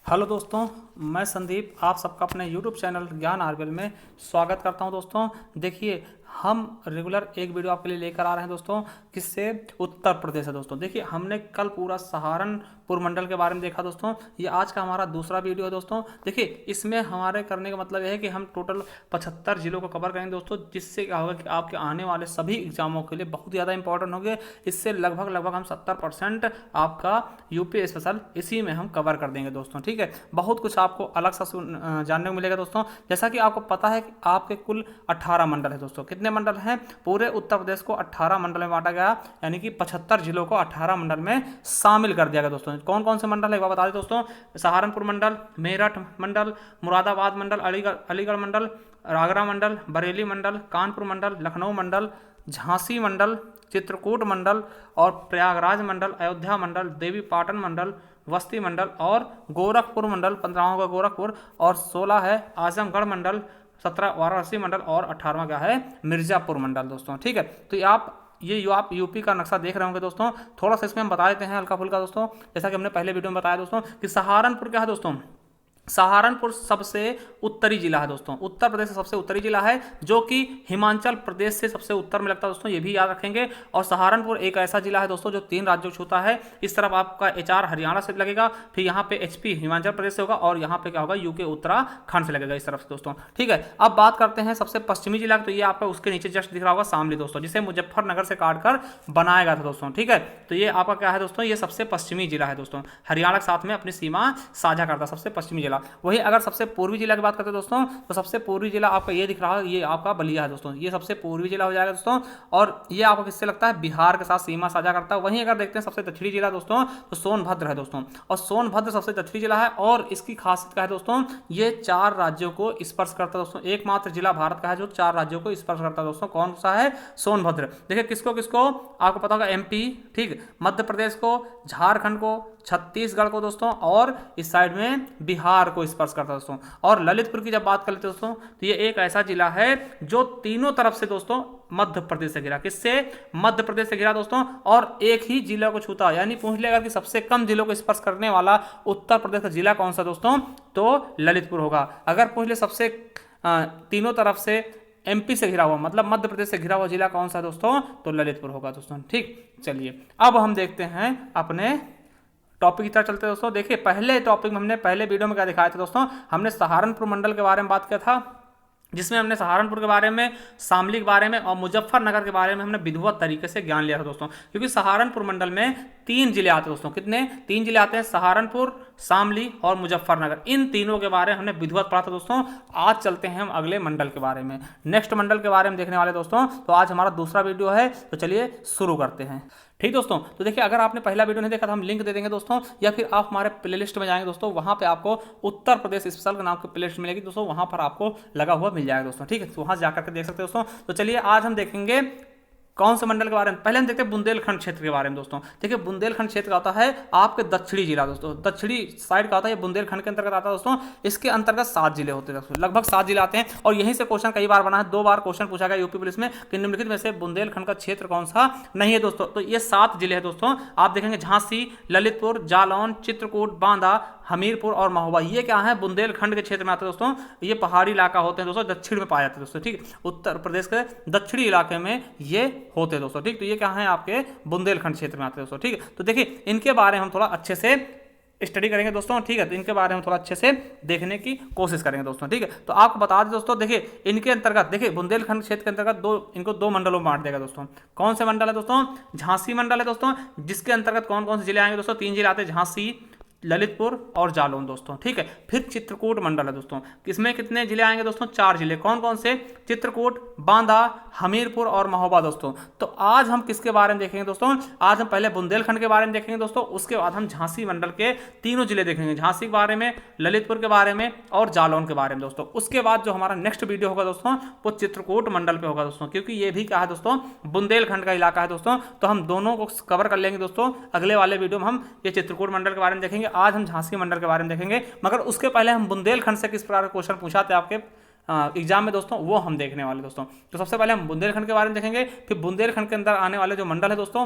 Hello दोस्तों, मैं संदीप आप सबका अपने यूट्यूब चैनल ज्ञान आरबेल में स्वागत करता हूं। दोस्तों देखिए, हम रेगुलर एक वीडियो आपके लिए लेकर आ रहे हैं दोस्तों, किससे उत्तर प्रदेश है। दोस्तों देखिए, हमने कल पूरा सहारनपुर मंडल के बारे में देखा दोस्तों। ये आज का हमारा दूसरा वीडियो है दोस्तों। देखिए, इसमें हमारे करने का मतलब यह है कि हम टोटल 75 जिलों को कवर करेंगे दोस्तों, जिससे क्या होगा कि आपके आने वाले सभी एग्जामों के लिए बहुत ज़्यादा इंपॉर्टेंट होंगे। इससे लगभग हम 70% आपका यूपी स्पेशल इसी में हम कवर कर देंगे दोस्तों। ठीक है, बहुत कुछ आपको अलग सा जानने को मिलेगा दोस्तों। जैसा कि आपको पता है कि आपके कुल 18 मंडल है दोस्तों। कितने मंडल हैं? पूरे उत्तर प्रदेश को 18 मंडल में बांटा गया, यानी कि 75 जिलों को 18 मंडल में शामिल कर दिया गया दोस्तों। कौन कौन से मंडल है एक बार बता दें दोस्तों। सहारनपुर मंडल, मेरठ मंडल, मुरादाबाद मंडल, अलीगढ़ मंडल, आगरा मंडल, बरेली मंडल, कानपुर मंडल, लखनऊ मंडल, झांसी मंडल, चित्रकूट मंडल और प्रयागराज मंडल, अयोध्या मंडल, देवी पाटन मंडल, बस्ती मंडल और गोरखपुर मंडल। 15वां का गोरखपुर और 16 है आजमगढ़ मंडल, 17 वाराणसी मंडल और 18वां क्या है मिर्जापुर मंडल दोस्तों। ठीक है, तो आप यूपी का नक्शा देख रहे होंगे दोस्तों। थोड़ा सा इसमें हम बता देते हैं हल्का फुल्का दोस्तों। जैसा कि हमने पहले वीडियो में बताया दोस्तों कि सहारनपुर क्या है दोस्तों। सहारनपुर सबसे उत्तरी जिला है दोस्तों। उत्तर प्रदेश से सबसे उत्तरी जिला है, जो कि हिमाचल प्रदेश से सबसे उत्तर में लगता है दोस्तों, ये भी याद रखेंगे। और सहारनपुर एक ऐसा जिला है दोस्तों जो 3 राज्यों को छूता है। इस तरफ आपका एचआर हरियाणा से लगेगा, फिर यहाँ पे एचपी हिमाचल प्रदेश से होगा और यहाँ पे क्या होगा यूके उत्तराखंड से लगेगा इस तरफ से दोस्तों। ठीक है, अब बात करते हैं सबसे पश्चिमी जिला। तो ये आपका उसके नीचे जस्ट दिख रहा होगा शामली दोस्तों, जिसे मुजफ्फरनगर से काटकर बनाया गया था दोस्तों। ठीक है, तो ये आपका क्या है दोस्तों, ये सबसे पश्चिमी जिला है दोस्तों। हरियाणा के साथ में अपनी सीमा साझा करता है सबसे पश्चिमी जिला। वही अगर सबसे पूर्वी जिला की बात करते हैं दोस्तों, तो सबसे पूर्वी जिला आपका ये दिख रहा है, ये आपका बलिया है दोस्तों। ये सबसे पूर्वी जिला हो जाएगा दोस्तों, और ये आपको किससे लगता है, बिहार के साथ सीमा साझा करता है। वहीं अगर देखते हैं सबसे दक्षिणी जिला दोस्तों, तो सोनभद्र है दोस्तों। और सोनभद्र सबसे दक्षिणी जिला है और इसकी खासियत क्या है दोस्तों, ये 4 राज्यों को स्पर्श करता है दोस्तों। एकमात्र जिला भारत का है जो 4 राज्यों को स्पर्श करता है दोस्तों। कौन सा है? सोनभद्र। देखिए किसको किसको आपको पता होगा, एमपी, ठीक, मध्य प्रदेश को, झारखंड को, छत्तीसगढ़ को दोस्तों, और इस साइड में बिहार को स्पर्श करता है दोस्तों। और ललितपुर की जब बात कर लेते हैं दोस्तों, तो ये एक ऐसा जिला है जो तीनों तरफ से दोस्तों मध्य प्रदेश से घिरा। किससे? मध्य प्रदेश से घिरा दोस्तों, और एक ही जिला को छूता। यानी पूछ लेगा कि सबसे कम जिलों को स्पर्श करने वाला उत्तर प्रदेश का जिला कौन सा दोस्तों, तो ललितपुर होगा। अगर पूछ ले सबसे तीनों तरफ से एमपी से घिरा हुआ, मतलब मध्य प्रदेश से घिरा हुआ जिला कौन सा दोस्तों, तो ललितपुर होगा दोस्तों। ठीक, चलिए अब हम देखते हैं अपने टॉपिक की तरफ चलते हैं दोस्तों। देखिए, पहले टॉपिक में हमने पहले वीडियो में क्या दिखाया था दोस्तों, हमने सहारनपुर मंडल के बारे में बात किया था, जिसमें हमने सहारनपुर के बारे में, शामली के बारे में और मुजफ्फरनगर के बारे में हमने विधिवत तरीके से ज्ञान लिया था दोस्तों। क्योंकि सहारनपुर मंडल में 3 जिले आते हैं दोस्तों। कितने? 3 जिले आते हैं, सहारनपुर, शामली और मुजफ्फरनगर। इन तीनों के बारे में हमने विधिवत पढ़ा था दोस्तों। आज चलते हैं हम अगले मंडल के बारे में, नेक्स्ट मंडल के बारे में देखने वाले दोस्तों। तो आज हमारा दूसरा वीडियो है, तो चलिए शुरू करते हैं। ठीक दोस्तों, तो देखिए, अगर आपने पहला वीडियो नहीं देखा तो हम लिंक दे देंगे दोस्तों, या फिर आप हमारे प्लेलिस्ट में जाएंगे दोस्तों, वहां पे आपको उत्तर प्रदेश स्पेशल के नाम की प्लेलिस्ट मिलेगी दोस्तों, वहां पर आपको लगा हुआ मिल जाएगा दोस्तों। ठीक है, तो वहां जाकर के देख सकते हैं दोस्तों। तो चलिए आज हम देखेंगे कौन से मंडल के बारे में। पहले हम देखते हैं बुंदेलखंड क्षेत्र के बारे में दोस्तों। देखिए, बुंदेलखंड क्षेत्र आता है आपके दक्षिणी जिला दोस्तों, दक्षिणी साइड का आता है, ये बुंदेलखंड के अंतर्गत आता है दोस्तों। इसके अंतर्गत 7 जिले होते हैं दोस्तों, लगभग 7 जिले आते हैं। और यहीं से क्वेश्चन कई बार बना है, 2 बार क्वेश्चन पूछा गया यूपी पुलिस में कि निम्नलिखित में से बुंदेलखंड का क्षेत्र कौन सा नहीं है दोस्तों। तो ये 7 जिले हैं दोस्तों। आप देखेंगे झांसी, ललितपुर, जालौन, चित्रकूट, बांदा, हमीरपुर और महोबा, ये क्या है, बुंदेलखंड के क्षेत्र में आते हैं दोस्तों। ये पहाड़ी इलाका होते हैं दोस्तों, दक्षिण में पाए जाते हैं दोस्तों। ठीक, उत्तर प्रदेश के दक्षिणी इलाके में ये होते हैं दोस्तों। ठीक, तो ये क्या है, आपके बुंदेलखंड क्षेत्र में आते हैं दोस्तों। ठीक है, तो देखिए इनके बारे में हम थोड़ा अच्छे से स्टडी करेंगे दोस्तों। ठीक है, तो इनके बारे में थोड़ा अच्छे से देखने की कोशिश करेंगे दोस्तों। ठीक है, तो आपको बता दें दोस्तों, देखिए इनके अंतर्गत, देखिए बुंदेलखंड क्षेत्र के अंतर्गत इनको 2 मंडलों में बांट देगा दोस्तों। कौन से मंडल है दोस्तों? झांसी मंडल है दोस्तों, जिसके अंतर्गत कौन कौन से जिले आएंगे दोस्तों? 3 जिले आते हैं, झांसी, ललितपुर और जालौन दोस्तों। ठीक है, फिर चित्रकूट मंडल है दोस्तों। इसमें कितने जिले आएंगे दोस्तों? 4 जिले। कौन कौन से? चित्रकूट, बांदा, हमीरपुर और महोबा दोस्तों। तो आज हम किसके बारे में देखेंगे दोस्तों? आज हम पहले बुंदेलखंड के बारे में देखेंगे दोस्तों, उसके बाद हम झांसी मंडल के तीनों जिले देखेंगे, झांसी के बारे में, ललितपुर के बारे में और जालौन के बारे में दोस्तों। उसके बाद जो हमारा नेक्स्ट वीडियो होगा दोस्तों, वो चित्रकूट मंडल पे होगा दोस्तों, क्योंकि ये भी क्या है दोस्तों, बुंदेलखंड का इलाका है दोस्तों। तो हम दोनों को कवर कर लेंगे दोस्तों। अगले वाले वीडियो में हम ये चित्रकूट मंडल के बारे में देखेंगे, आज हम झांसी मंडल के बारे में देखेंगे। मगर उसके पहले हम बुंदेलखंड से किस प्रकार का क्वेश्चन पूछा था आपके एग्जाम में दोस्तों, वो हम देखने वाले दोस्तों। तो सबसे पहले हम बुंदेलखंड के बारे में देखेंगे, फिर बुंदेलखंड के अंदर आने वाले जो मंडल है दोस्तों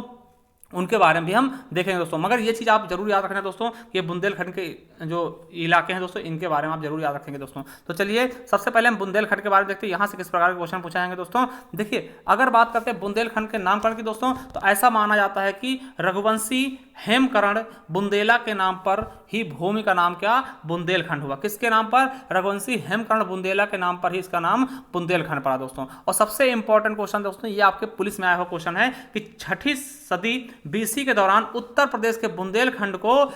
उनके बारे में भी हम देखेंगे दोस्तों। मगर ये चीज़ आप जरूर याद रखना दोस्तों कि बुंदेलखंड के जो इलाके हैं दोस्तों, इनके बारे में आप जरूर याद रखेंगे दोस्तों। तो चलिए सबसे पहले हम बुंदेलखंड के बारे में देखते हैं, यहाँ से किस प्रकार के क्वेश्चन पूछे जाएंगे दोस्तों। देखिए अगर बात करते हैं बुंदेलखंड के नामकरण की दोस्तों, तो ऐसा माना जाता है कि रघुवंशी हेमकरण बुंदेला के नाम पर ही भूमि का नाम क्या, बुंदेलखंड हुआ। किसके नाम पर, रघुवंशी हेमकरण बुंदेला के नाम पर ही इसका नाम बुंदेलखंड पड़ा दोस्तों। और सबसे इंपॉर्टेंट क्वेश्चन दोस्तों, ये आपके पुलिस में आया हुआ क्वेश्चन है कि 6ठी सदी बीसी के दौरान उत्तर प्रदेश के बुंदेलखंड को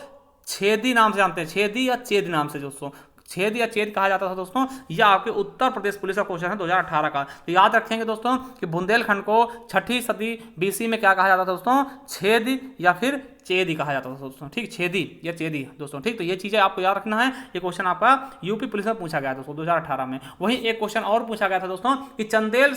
छेदी नाम से जानते हैं, छेदी या चेद नाम से दोस्तों, छेद या चेद कहा जाता था दोस्तों। यह आपके उत्तर प्रदेश पुलिस का क्वेश्चन है 2018 का। तो याद रखेंगे दोस्तों कि बुंदेलखंड को 6ठी सदी बीसी में क्या कहा जाता था दोस्तों, छेद या फिर चेदी कहा जाता था दोस्तों, ठीक, छेदी या चेदी दोस्तों, ठीक। तो ये चीजें आपको याद रखना है। ये क्वेश्चन आपका यूपी पुलिस में पूछा गया दोस्तों 2018 में। वहीं एक क्वेश्चन और पूछा गया था दोस्तों कि चंदेल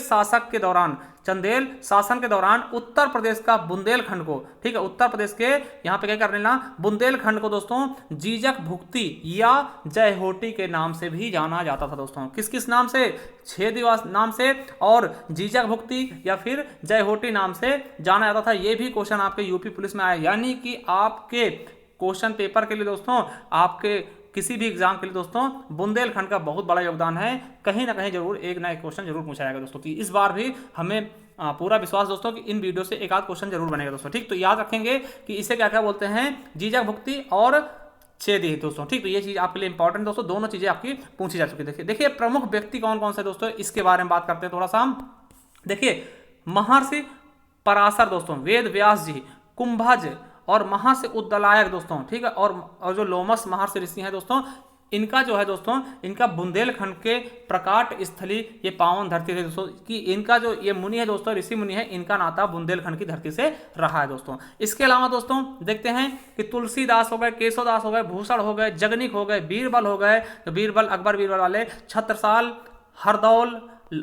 शासन के दौरान उत्तर प्रदेश का बुंदेलखंड को, ठीक है, उत्तर प्रदेश के यहाँ पे क्या कर लेना, बुंदेलखंड को दोस्तों जीजक भुक्ति या जयहोटी के नाम से भी जाना जाता था दोस्तों। किस किस नाम से, छेदीवास नाम से और जीजक भुक्ति या फिर जयहोटी नाम से जाना जाता था। ये भी क्वेश्चन आपके यूपी पुलिस में आया, यानी कि आपके क्वेश्चन पेपर के लिए दोस्तों, आपके किसी भी एग्जाम के लिए दोस्तों बुंदेलखंड का बहुत बड़ा योगदान है। कहीं ना कहीं जरूर एक ना एक क्वेश्चन जरूर पूछा जाएगा दोस्तों। कि इस बार भी हमें पूरा विश्वास दोस्तों कि इन वीडियो से एक आध क्वेश्चन जरूर बनेगा दोस्तों, ठीक। तो याद रखेंगे कि इसे क्या क्या बोलते हैं, जीजक भुक्ति और छेदी दोस्तों, ठीक। तो ये चीज आपके लिए इंपॉर्टेंट दोस्तों, दोनों चीजें आपकी पूछी जा चुकी है। देखिए प्रमुख व्यक्ति कौन कौन से दोस्तों, इसके बारे में बात करते हैं थोड़ा सा हम। देखिए महर्षि पराशर दोस्तों, वेद व्यास जी, कुंभज और महर्षि उद्दलायक दोस्तों, ठीक है, और जो लोमस महर्षि ऋषि हैं दोस्तों, इनका जो है दोस्तों, इनका बुंदेलखंड के प्रकाट स्थली ये पावन धरती है दोस्तों, कि इनका जो ये मुनि है दोस्तों, ऋषि मुनि है, इनका नाता बुंदेलखंड की धरती से रहा है दोस्तों। इसके अलावा दोस्तों देखते हैं कि तुलसीदास हो गए, केशवदास हो गए, भूषण हो गए, जगनिक हो गए, बीरबल हो गए, तो बीरबल अकबर बीरबल वाले, छत्रसाल, हरदौल,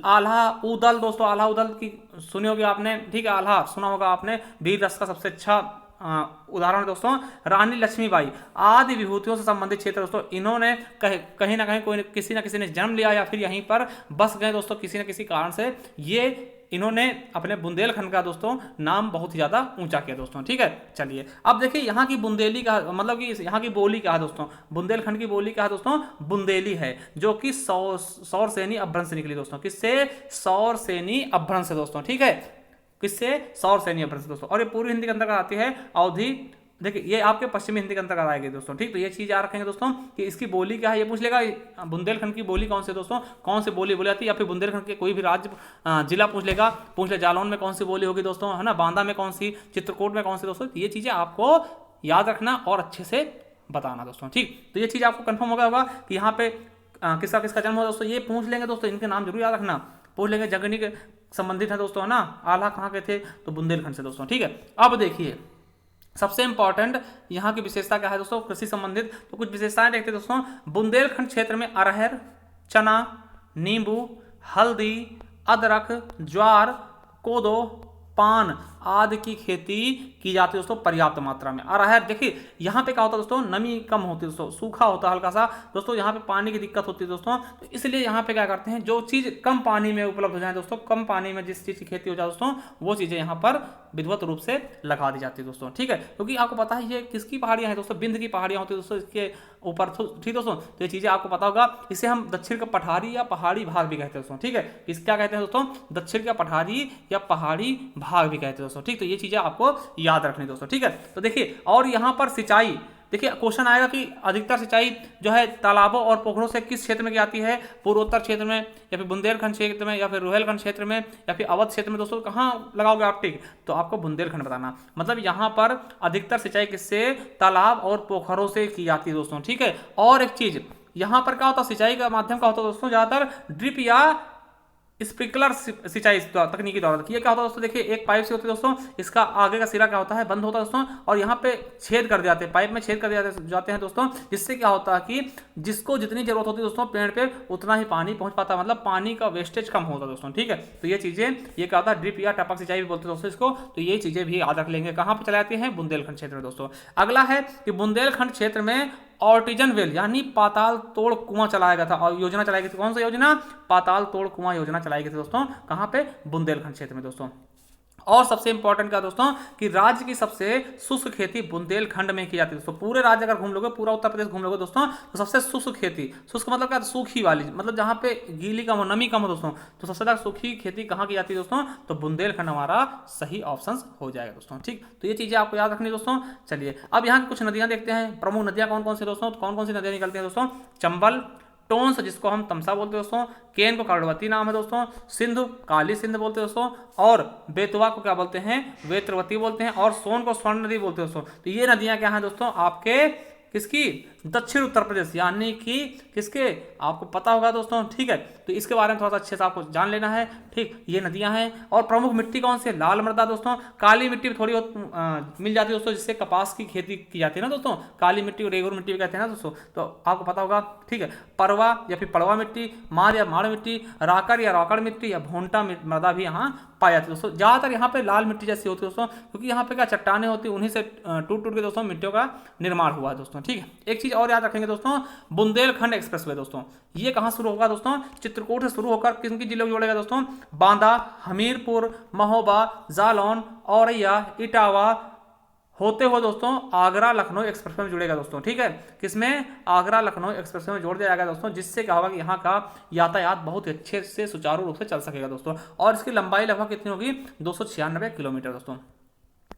आल्हा उदल दोस्तों, आल्हा उदल की सुनी होगी आपने, ठीक है, आल्हा सुना होगा आपने, वीर रस का सबसे अच्छा उदाहरण दोस्तों। रानी लक्ष्मीबाई आदि विभूतियों से संबंधित क्षेत्र दोस्तों, इन्होंने कहीं ना कहीं कोई किसी ना किसी ने जन्म लिया या फिर यहीं पर बस गए दोस्तों, किसी न किसी कारण से ये इन्होंने अपने बुंदेलखंड का दोस्तों नाम बहुत ही ज्यादा ऊंचा किया दोस्तों, ठीक है। चलिए अब देखिए यहाँ की बुंदेली का मतलब कि यहाँ की बोली क्या है दोस्तों, बुंदेलखंड की बोली क्या है दोस्तों, बुंदेली है, जो कि सौर सेनी अभ्रंश से निकली दोस्तों। किससे, सौर सेनी अभ्रंश से दोस्तों, ठीक है, किससे, सौर सैन्य अभ्रंश दोस्तों। और ये पूर्वी हिंदी के अंतर्गत आती है अवधि, देखिए ये आपके पश्चिमी हिंदी के अंतर्गत आएगी दोस्तों, ठीक। तो ये चीज याद रखेंगे दोस्तों कि इसकी बोली क्या है, ये पूछ लेगा बुंदेलखंड की बोली कौन सी दोस्तों, कौन सी बोली बोली जाती है, या फिर बुंदेलखंड के कोई भी राज्य जिला पूछ ले, जालौन में कौन सी बोली होगी दोस्तों, है ना, बांदा में कौन सी, चित्रकूट में कौन सी दोस्तों। ये चीजें आपको याद रखना और अच्छे से बताना दोस्तों, ठीक। तो ये चीज आपको कंफर्म हो गया होगा कि यहाँ पे किसका किसका जन्म हुआ दोस्तों, ये पूछ लेंगे दोस्तों, इनके नाम जरूर याद रखना, पूछ लेंगे। जगनी के संबंधित है दोस्तों, है ना, आल्हा कहाँ के थे, तो बुंदेलखंड से दोस्तों, ठीक है। अब देखिए सबसे इंपॉर्टेंट यहाँ की विशेषता क्या है दोस्तों, कृषि संबंधित, तो कुछ विशेषताएं देखते हैं दोस्तों। बुंदेलखंड क्षेत्र में अरहर, चना, नींबू, हल्दी, अदरक, ज्वार, कोदो, पान आदि की खेती की जाती है दोस्तों पर्याप्त मात्रा में। अरहर देखिए यहाँ पे क्या होता है दोस्तों, नमी कम होती है दोस्तों, सूखा होता है हल्का सा दोस्तों, यहाँ पे पानी की दिक्कत होती है दोस्तों, तो इसलिए यहाँ पे क्या करते हैं, जो चीज कम पानी में उपलब्ध हो जाए दोस्तों, कम पानी में जिस चीज की खेती हो जाए दोस्तों, वो चीजें यहाँ पर विधिवत रूप से लगा दी जाती है दोस्तों, ठीक है। क्योंकि आपको पता है ये किसकी पहाड़ियां हैं दोस्तों, बिंद की पहाड़ियां होती है दोस्तों इसके ऊपर, ठीक दोस्तों। तो ये चीजें आपको पता होगा, इसे हम दक्षिण का पठारी या पहाड़ी भाग भी कहते हैं दोस्तों, ठीक है। इस क्या कहते हैं दोस्तों, दक्षिण का पठारी या पहाड़ी भाग भी कहते हैं दोस्तों, ठीक। तो ये चीजें आपको याद रखनी दोस्तों, ठीक है। तो देखिए और यहाँ पर सिंचाई, देखिए क्वेश्चन आएगा कि अधिकतर सिंचाई जो है तालाबों और पोखरों से किस क्षेत्र में की जाती है, पूर्वोत्तर क्षेत्र में या फिर बुंदेलखंड क्षेत्र में या फिर रुहेलखंड क्षेत्र में या फिर अवध क्षेत्र में दोस्तों, कहाँ लगाओगे आप टिक, तो आपको बुंदेलखंड बताना। मतलब यहाँ पर अधिकतर सिंचाई किससे, तालाब और पोखरों से की जाती है दोस्तों, ठीक है। और एक चीज यहाँ पर क्या होता है, सिंचाई का माध्यम क्या होता है दोस्तों, ज्यादातर ड्रिप या स्प्रिंकलर सिंचाई तकनीकी द्वारा। ये क्या होता है दोस्तों, देखिए एक पाइप से होती है दोस्तों, इसका आगे का सिरा क्या होता है, बंद होता है दोस्तों, और यहाँ पे छेद कर दिए जाते हैं, पाइप में छेद कर दिए जाते हैं दोस्तों, जिससे क्या होता है कि जिसको जितनी जरूरत होती है दोस्तों पेड़ पे उतना ही पानी पहुंच पाता है, मतलब पानी का वेस्टेज कम होता है दोस्तों, ठीक है। तो ये चीजें, ये क्या होता है, ड्रिप या टपक सिंचाई भी बोलते हैं दोस्तों इसको, तो ये चीजें भी याद रख लेंगे। कहाँ पे चलाई जाती है, बुंदेलखंड क्षेत्र में दोस्तों। अगला है कि बुंदेलखंड क्षेत्र में ऑर्टिजन वेल यानी पाताल तोड़ कुआं चलाया गया था, और योजना चलाई गई थी, कौन सा योजना, पाताल तोड़ कुआं योजना चलाई गई थी दोस्तों, कहां पे, बुंदेलखंड क्षेत्र में दोस्तों। और सबसे इंपॉर्टेंट क्या दोस्तों कि राज्य की सबसे शुष्क खेती बुंदेलखंड में की जाती है दोस्तों। पूरे राज्य अगर घूम लोगे, पूरा उत्तर प्रदेश घूम लोगे दोस्तों, तो सबसे शुष्क खेती, शुष्क मतलब क्या, सूखी वाली, मतलब जहां पे गीली कम हो, नमी कम हो दोस्तों, तो सबसे ज्यादा सूखी खेती कहाँ की जाती है दोस्तों, तो बुंदेलखंड हमारा सही ऑप्शन हो जाएगा दोस्तों। ठीक, तो ये चीजें आपको याद रखनी दोस्तों। चलिए अब यहाँ की कुछ नदियां देखते हैं, प्रमुख नदियां कौन कौन सी दोस्तों, कौन कौन सी नदियां निकलती हैं दोस्तों। चंबल, टोंस जिसको हम तमसा बोलते हैं दोस्तों, केन को कर्णवती नाम है दोस्तों, सिंधु काली सिंध बोलते हैं दोस्तों, और बेतवा को क्या बोलते हैं, वेत्रवती बोलते हैं, और सोन को स्वर्ण नदी बोलते हैं दोस्तों। तो ये नदियां क्या हैं दोस्तों, आपके किसकी, दक्षिण उत्तर प्रदेश, यानी कि किसके, आपको पता होगा दोस्तों। ठीक है, तो इसके बारे में थोड़ा सा अच्छे से आपको जान लेना है। ठीक, ये नदियां हैं। और प्रमुख मिट्टी कौन सी है, लाल मृदा दोस्तों, काली मिट्टी थोड़ी बहुत मिल जाती है दोस्तों, जिससे कपास की खेती की जाती है ना दोस्तों, काली मिट्टी और रेगुर मिट्टी भी कहते हैं ना दोस्तों, तो आपको पता होगा। ठीक है, परवा या फिर पड़वा मिट्टी, मार या माड़ मिट्टी, राकर या राकड़ मिट्टी, या भोंटा मृदा भी यहाँ पाई जाती है दोस्तों। ज्यादातर यहाँ पे लाल मिट्टी जैसी होती है दोस्तों, क्योंकि यहाँ पे क्या चट्टाने होती है, उन्हीं से टूट टूट के दोस्तों मिट्टियों का निर्माण हुआ है दोस्तों। ठीक है, एक चीज और याद रखेंगे दोस्तों, बुंदेलखंड एक्सप्रेसवे दोस्तों, ये कहाँ शुरू होगा दोस्तों, चित्रकूट से शुरू होकर किन किन जिलों को जोड़ेगा दोस्तों, बांदा, हमीरपुर, महोबा, जालौन, औरैया, इटावा होते हुए दोस्तों आगरा लखनऊ एक्सप्रेसवे में जुड़ेगा दोस्तों। ठीक है, किसमें, आगरा लखनऊ एक्सप्रेसवे में जोड़ दिया जाएगा दोस्तों, जिससे क्या होगा कि यहाँ का यातायात बहुत अच्छे से सुचारू रूप से चल सकेगा दोस्तों। और इसकी लंबाई लगभग कितनी होगी, 296 किलोमीटर दोस्तों।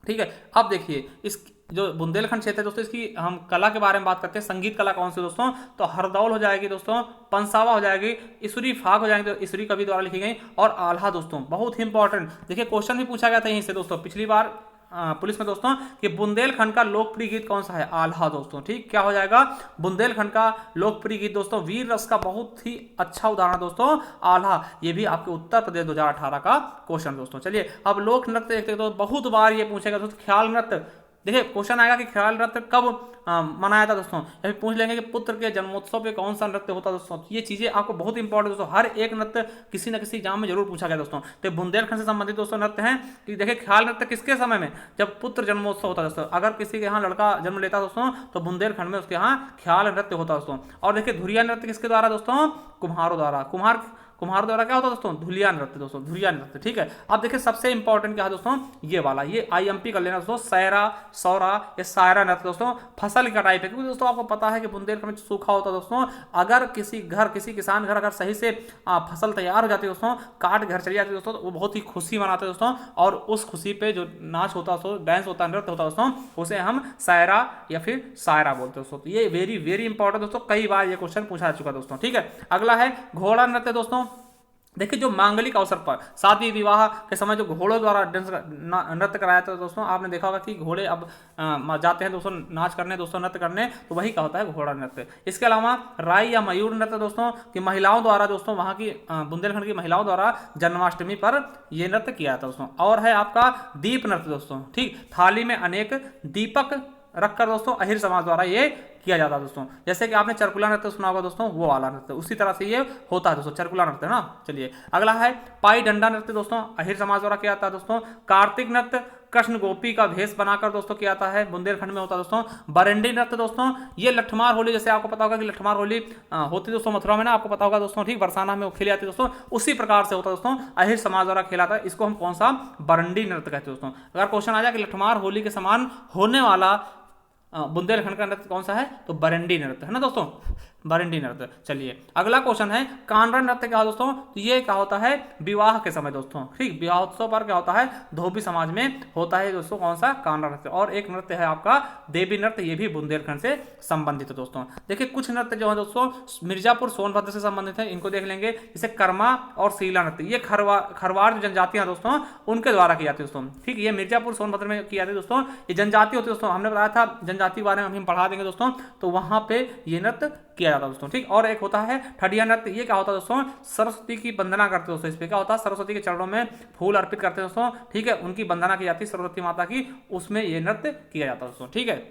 ठीक है, अब देखिए इस जो बुंदेलखंड क्षेत्र है दोस्तों, इसकी हम कला के बारे में बात करते हैं। संगीत कला कौन सी दोस्तों, तो हरदौल हो जाएगी दोस्तों, पंसावा हो जाएगी, ईश्वरी फाग हो जाएंगे, तो ईश्वरी कवि द्वारा लिखी गई, और आल्हा दोस्तों, बहुत ही इंपॉर्टेंट। देखिए क्वेश्चन भी पूछा गया था यहीं से दोस्तों पिछली बार पुलिस में दोस्तों, कि बुंदेलखंड का लोकप्रिय गीत कौन सा है, आल्हा दोस्तों। ठीक, क्या हो जाएगा, बुंदेलखंड का लोकप्रिय गीत दोस्तों, वीर रस का बहुत ही अच्छा उदाहरण दोस्तों आल्हा। ये भी आपके उत्तर प्रदेश 2018 का क्वेश्चन दोस्तों। चलिए अब लोक नृत्य देखते हैं, तो बहुत बार ये पूछेगा दोस्तों, ख्याल नृत्य। देखिए क्वेश्चन आएगा कि ख्याल नृत्य कब मनाया था दोस्तों, या फिर पूछ लेंगे कि पुत्र के जन्मोत्सव पे कौन सा नृत्य होता है दोस्तों। ये चीजें आपको बहुत इंपॉर्टेंट दोस्तों, हर एक नृत्य किसी न किसी एग्जाम में जरूर पूछा गया दोस्तों। तो बुंदेलखंड से संबंधित दोस्तों नृत्य हैं कि देखिए ख्याल नृत्य किसके समय में, जब पुत्र जन्मोत्सव होता है दोस्तों, अगर किसी के यहाँ लड़का जन्म लेता है दोस्तों, तो बुंदेलखंड में उसके यहाँ ख्याल नृत्य होता है दोस्तों। और देखिए धुरिया नृत्य किसके द्वारा दोस्तों, कुम्हारों द्वारा, कुम्हार द्वारा क्या होता है दोस्तों, धुलिया नृत्य दोस्तों, धुलिया नृत्य। ठीक है, अब देखिए सबसे इंपॉर्टेंट क्या है दोस्तों, ये वाला, ये IMP कर लेना दोस्तों, सैरा, सौरा या सायरा नृत्य दोस्तों, फसल की कटाई पे, क्योंकि दोस्तों आपको पता है कि बुंदेलखंड में सूखा होता है दोस्तों, अगर किसी किसान घर अगर सही से फसल तैयार हो जाती है दोस्तों, काट घर चली जाती है दोस्तों, तो वो बहुत ही खुशी मनाते हैं दोस्तों, और उस खुशी पे जो नाच होता है, डांस होता है, नृत्य होता है दोस्तों, उसे हम सैरा या फिर सायरा बोलते हैं दोस्तों। तो ये वेरी वेरी इंपॉर्टेंट दोस्तों, कई बार ये क्वेश्चन पूछा जा चुका दोस्तों। ठीक है, अगला है घोड़ा नृत्य दोस्तों। देखिए जो मांगलिक अवसर पर शादी विवाह के समय जो घोड़ों द्वारा नृत्य कराया था दोस्तों, आपने देखा होगा कि घोड़े अब जाते हैं दोस्तों नाच करने दोस्तों, नृत्य करने, तो वही का होता है घोड़ा नृत्य। इसके अलावा राई या मयूर नृत्य दोस्तों, कि महिलाओं द्वारा दोस्तों, वहां की बुंदेलखंड की महिलाओं द्वारा जन्माष्टमी पर यह नृत्य किया जाता दोस्तों। और है आपका दीप नृत्य दोस्तों। ठीक, थाली में अनेक दीपक रखकर दोस्तों अहिर समाज द्वारा ये किया जाता है दोस्तों। जैसे कि आपने चरकुला नृत्य सुना होगा दोस्तों, वो वाला नृत्य उसी तरह से ये होता है दोस्तों, चरकुला नृत्य ना। चलिए अगला है पाई डंडा नृत्य दोस्तों, अहिर समाज द्वारा किया जाता है दोस्तों। कार्तिक नृत्य कृष्ण गोपी का भेष बनाकर दोस्तों किया जाता है, बुंदेलखंड में होता है दोस्तों। बरंडी नृत्य दोस्तों, ये लठमार होली, जैसे आपको पता होगा कि लठमार होली होती दोस्तों मथुरा में ना, आपको पता होगा दोस्तों। ठीक, बरसाना में वो खेली जाती है दोस्तों, उसी प्रकार से होता है दोस्तों, अहिर समाज द्वारा खेला था। इसको हम कौन सा, बरंडी नृत्य कहते हैं दोस्तों। अगर क्वेश्चन आ जाए कि लठमार होली के समान होने वाला बुंदेलखंड का नृत्य कौन सा है, तो बरंडी नृत्य है ना दोस्तों, बरंडी नृत्य। चलिए अगला क्वेश्चन है कांडा नृत्य क्या दोस्तों, तो ये क्या होता है, विवाह के समय दोस्तों। ठीक, विवाहोत्सव पर क्या होता है, धोबी समाज में होता है दोस्तों कौन सा, कांडा नृत्य। और एक नृत्य है आपका देवी नृत्य, ये भी बुंदेलखंड से संबंधित है दोस्तों। देखिए कुछ नृत्य जो है दोस्तों मिर्जापुर सोनभद्र से संबंधित है, इनको देख लेंगे, जैसे कर्मा और सीला नृत्य, ये खरवार जो जनजातियां दोस्तों उनके द्वारा की जाती है दोस्तों। ठीक, ये मिर्जापुर सोनभद्र में की जाती है दोस्तों, ये जनजाति होती है दोस्तों, हमने बताया था जनजाति बारे में हम पढ़ा देंगे दोस्तों, तो वहां पे ये नृत्य किया जाता है दोस्तों। ठीक, और एक होता है ठडिया नृत्य, ये क्या होता है दोस्तों, सरस्वती की वंदना करते हैं दोस्तों। इस पे क्या होता है, सरस्वती के चरणों में फूल अर्पित करते हैं दोस्तों। ठीक है, उनकी वंदना की जाती है सरस्वती माता की, उसमें ये नृत्य किया जाता है दोस्तों। ठीक है,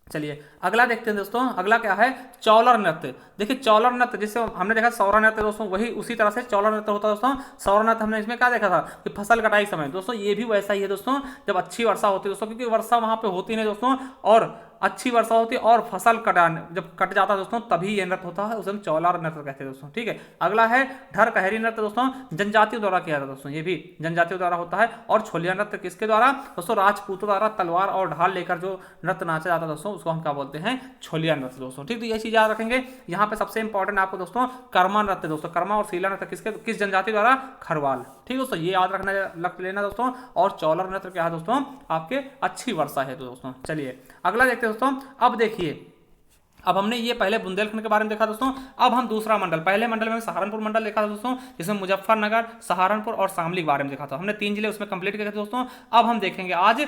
चलिए अगला देखते हैं दोस्तों, अगला क्या है, चौलर नृत्य। देखिए चौलर नृत्य, जिससे हमने देखा सौरा नृत्य दोस्तों, वही उसी तरह से चौलर नृत्य होता है दोस्तों। सौरा नृत्य हमने इसमें क्या देखा था कि फसल कटाई समय दोस्तों, ये भी वैसा ही है दोस्तों, जब अच्छी वर्षा होती है दोस्तों, क्योंकि वर्षा वहां पे होती नहीं दोस्तों, और अच्छी वर्षा होती है और फसल कटाने जब कट जाता है दोस्तों तभी ये नृत्य होता है, उसे हम चौला नृत्य कहते हैं दोस्तों। ठीक है, अगला है ढर कहरी नृत्य दोस्तों, जनजातियों द्वारा किया जाता है दोस्तों, ये भी जनजातियों द्वारा होता है। और छोलिया नृत्य किसके द्वारा दोस्तों, राजपूतों द्वारा तलवार और ढाल लेकर जो नृत्य नाचा जाता है दोस्तों उसको हम क्या बोलते हैं, छोलिया नृत्य दोस्तों। ठीक, तो ये चीज याद रखेंगे। यहाँ पे सबसे इंपॉर्टेंट आपको दोस्तों कर्मा नृत्य दोस्तों, कर्मा और शीला नृत्य किस जनजाति द्वारा, खरवाल। ठीक दोस्तों, ये याद रखना लग लेना दोस्तों। और चौलर नृत्य क्या है दोस्तों, आपके अच्छी वर्षा है दोस्तों। चलिए अगला देखते हैं दोस्तों। अब देखिए, अब हमने ये पहले बुंदेलखंड के बारे में देखा दोस्तों, अब हम दूसरा मंडल, पहले मंडल में सहारनपुर मंडल देखा था दोस्तों, जिसमें मुजफ्फरनगर, सहारनपुर और शामली के बारे में देखा था। हमने 3 जिले उसमें कंप्लीट किए थे दोस्तों। अब हम देखेंगे आज